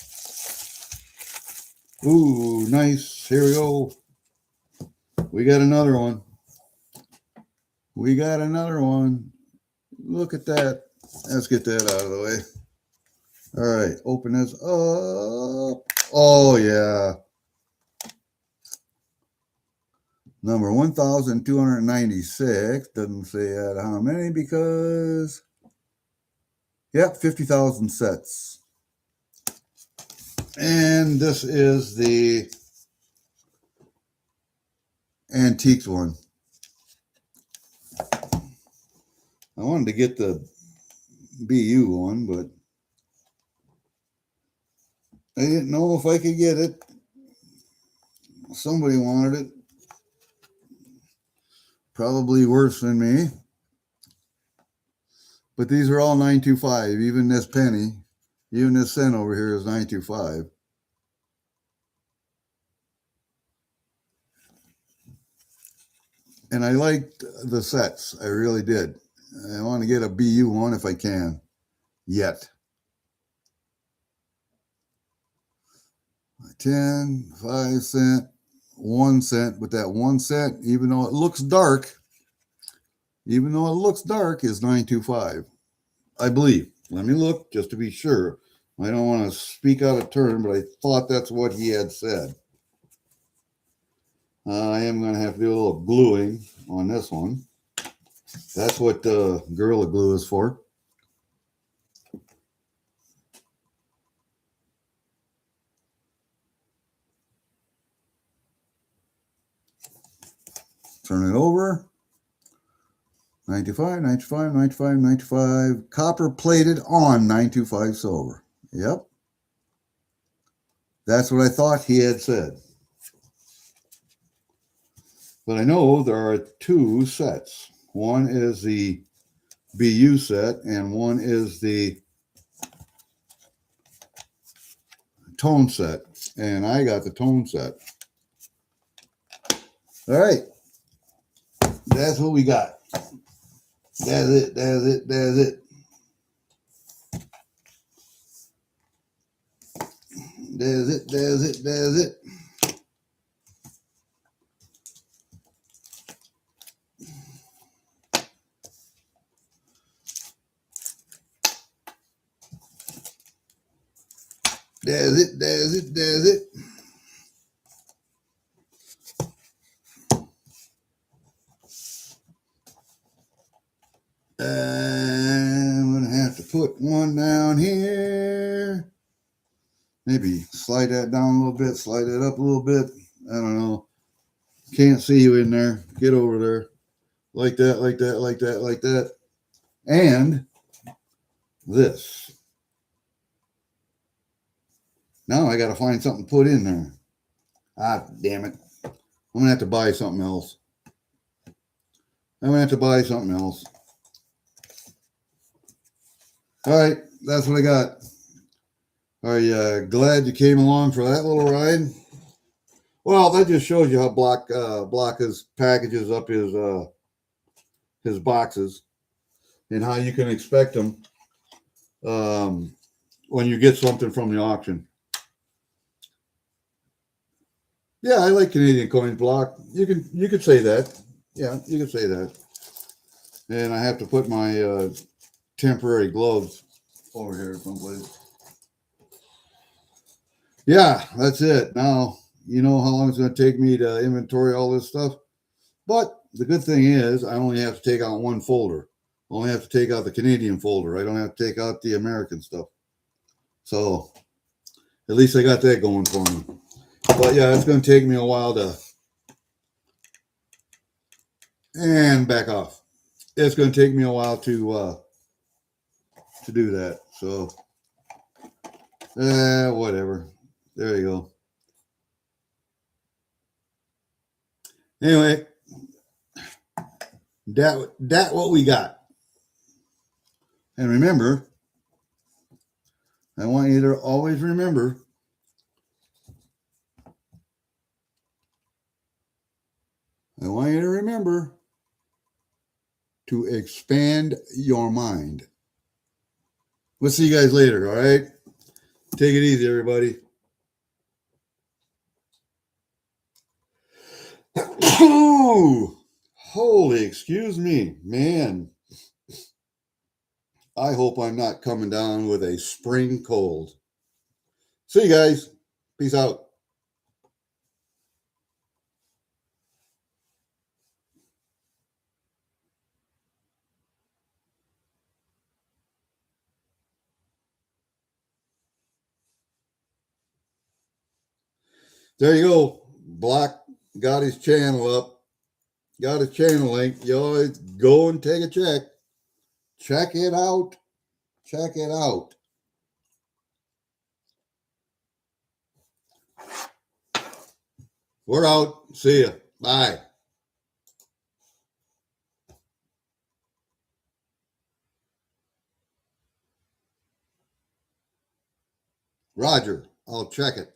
ooh, nice. Here we go. We got another one. We got another one. Look at that. Let's get that out of the way. All right, open this up. Oh, yeah. Number 1,296. Doesn't say how many because, yeah, 50,000 sets. And this is the antiques one. I wanted to get the BU one, but I didn't know if I could get it. Somebody wanted it. Probably worse than me. But these are all 925. Even this penny, even this cent over here is 925. And I liked the sets. I really did. I want to get a BU one if I can. Yet. 10, 5 cent, 1 cent. But that 1 cent, even though it looks dark, is 925. I believe. Let me look just to be sure. I don't want to speak out of turn, but I thought that's what he had said. I am going to have to do a little gluing on this one. That's what Gorilla Glue is for. Turn it over. 95, 95, 95, 95. Copper plated on 925 silver. Yep. That's what I thought he had said. But I know there are 2 sets. One is the BU set and one is the tone set. And I got the tone set. All right. That's what we got. That's it. That's it. That's it. That's it. That's it. That's it. That's it. That's it. That's it. I'm going to have to put one down here. Maybe slide that down a little bit, slide it up a little bit. I don't know. Can't see you in there. Get over there. Like that, like that, like that, like that. And this. Now I got to find something to put in there. Ah, damn it. I'm going to have to buy something else. All right, that's what I got. Are you glad you came along for that little ride? Well, that just shows you how Blockas packages up his boxes and how you can expect them when you get something from the auction. Yeah, I like Canadian coins, Block. You could say that. Yeah, you could say that. And I have to put my temporary gloves over here someplace. Yeah, that's it. Now, you know how long it's going to take me to inventory all this stuff. But the good thing is I only have to take out one folder. I only have to take out the Canadian folder. I don't have to take out the American stuff. So at least I got that going for me. But yeah, it's going to take me a while to... And back off. It's going to take me a while to do that. So, whatever. There you go. Anyway, that what we got. And remember, I want you to always remember to expand your mind. We'll see you guys later, all right? Take it easy, everybody. Holy, excuse me, man. I hope I'm not coming down with a spring cold. See you guys. Peace out. There you go. Block got his channel up. Got his channel link. You always go and take a check. Check it out. Check it out. We're out. See ya. Bye. Roger. I'll check it.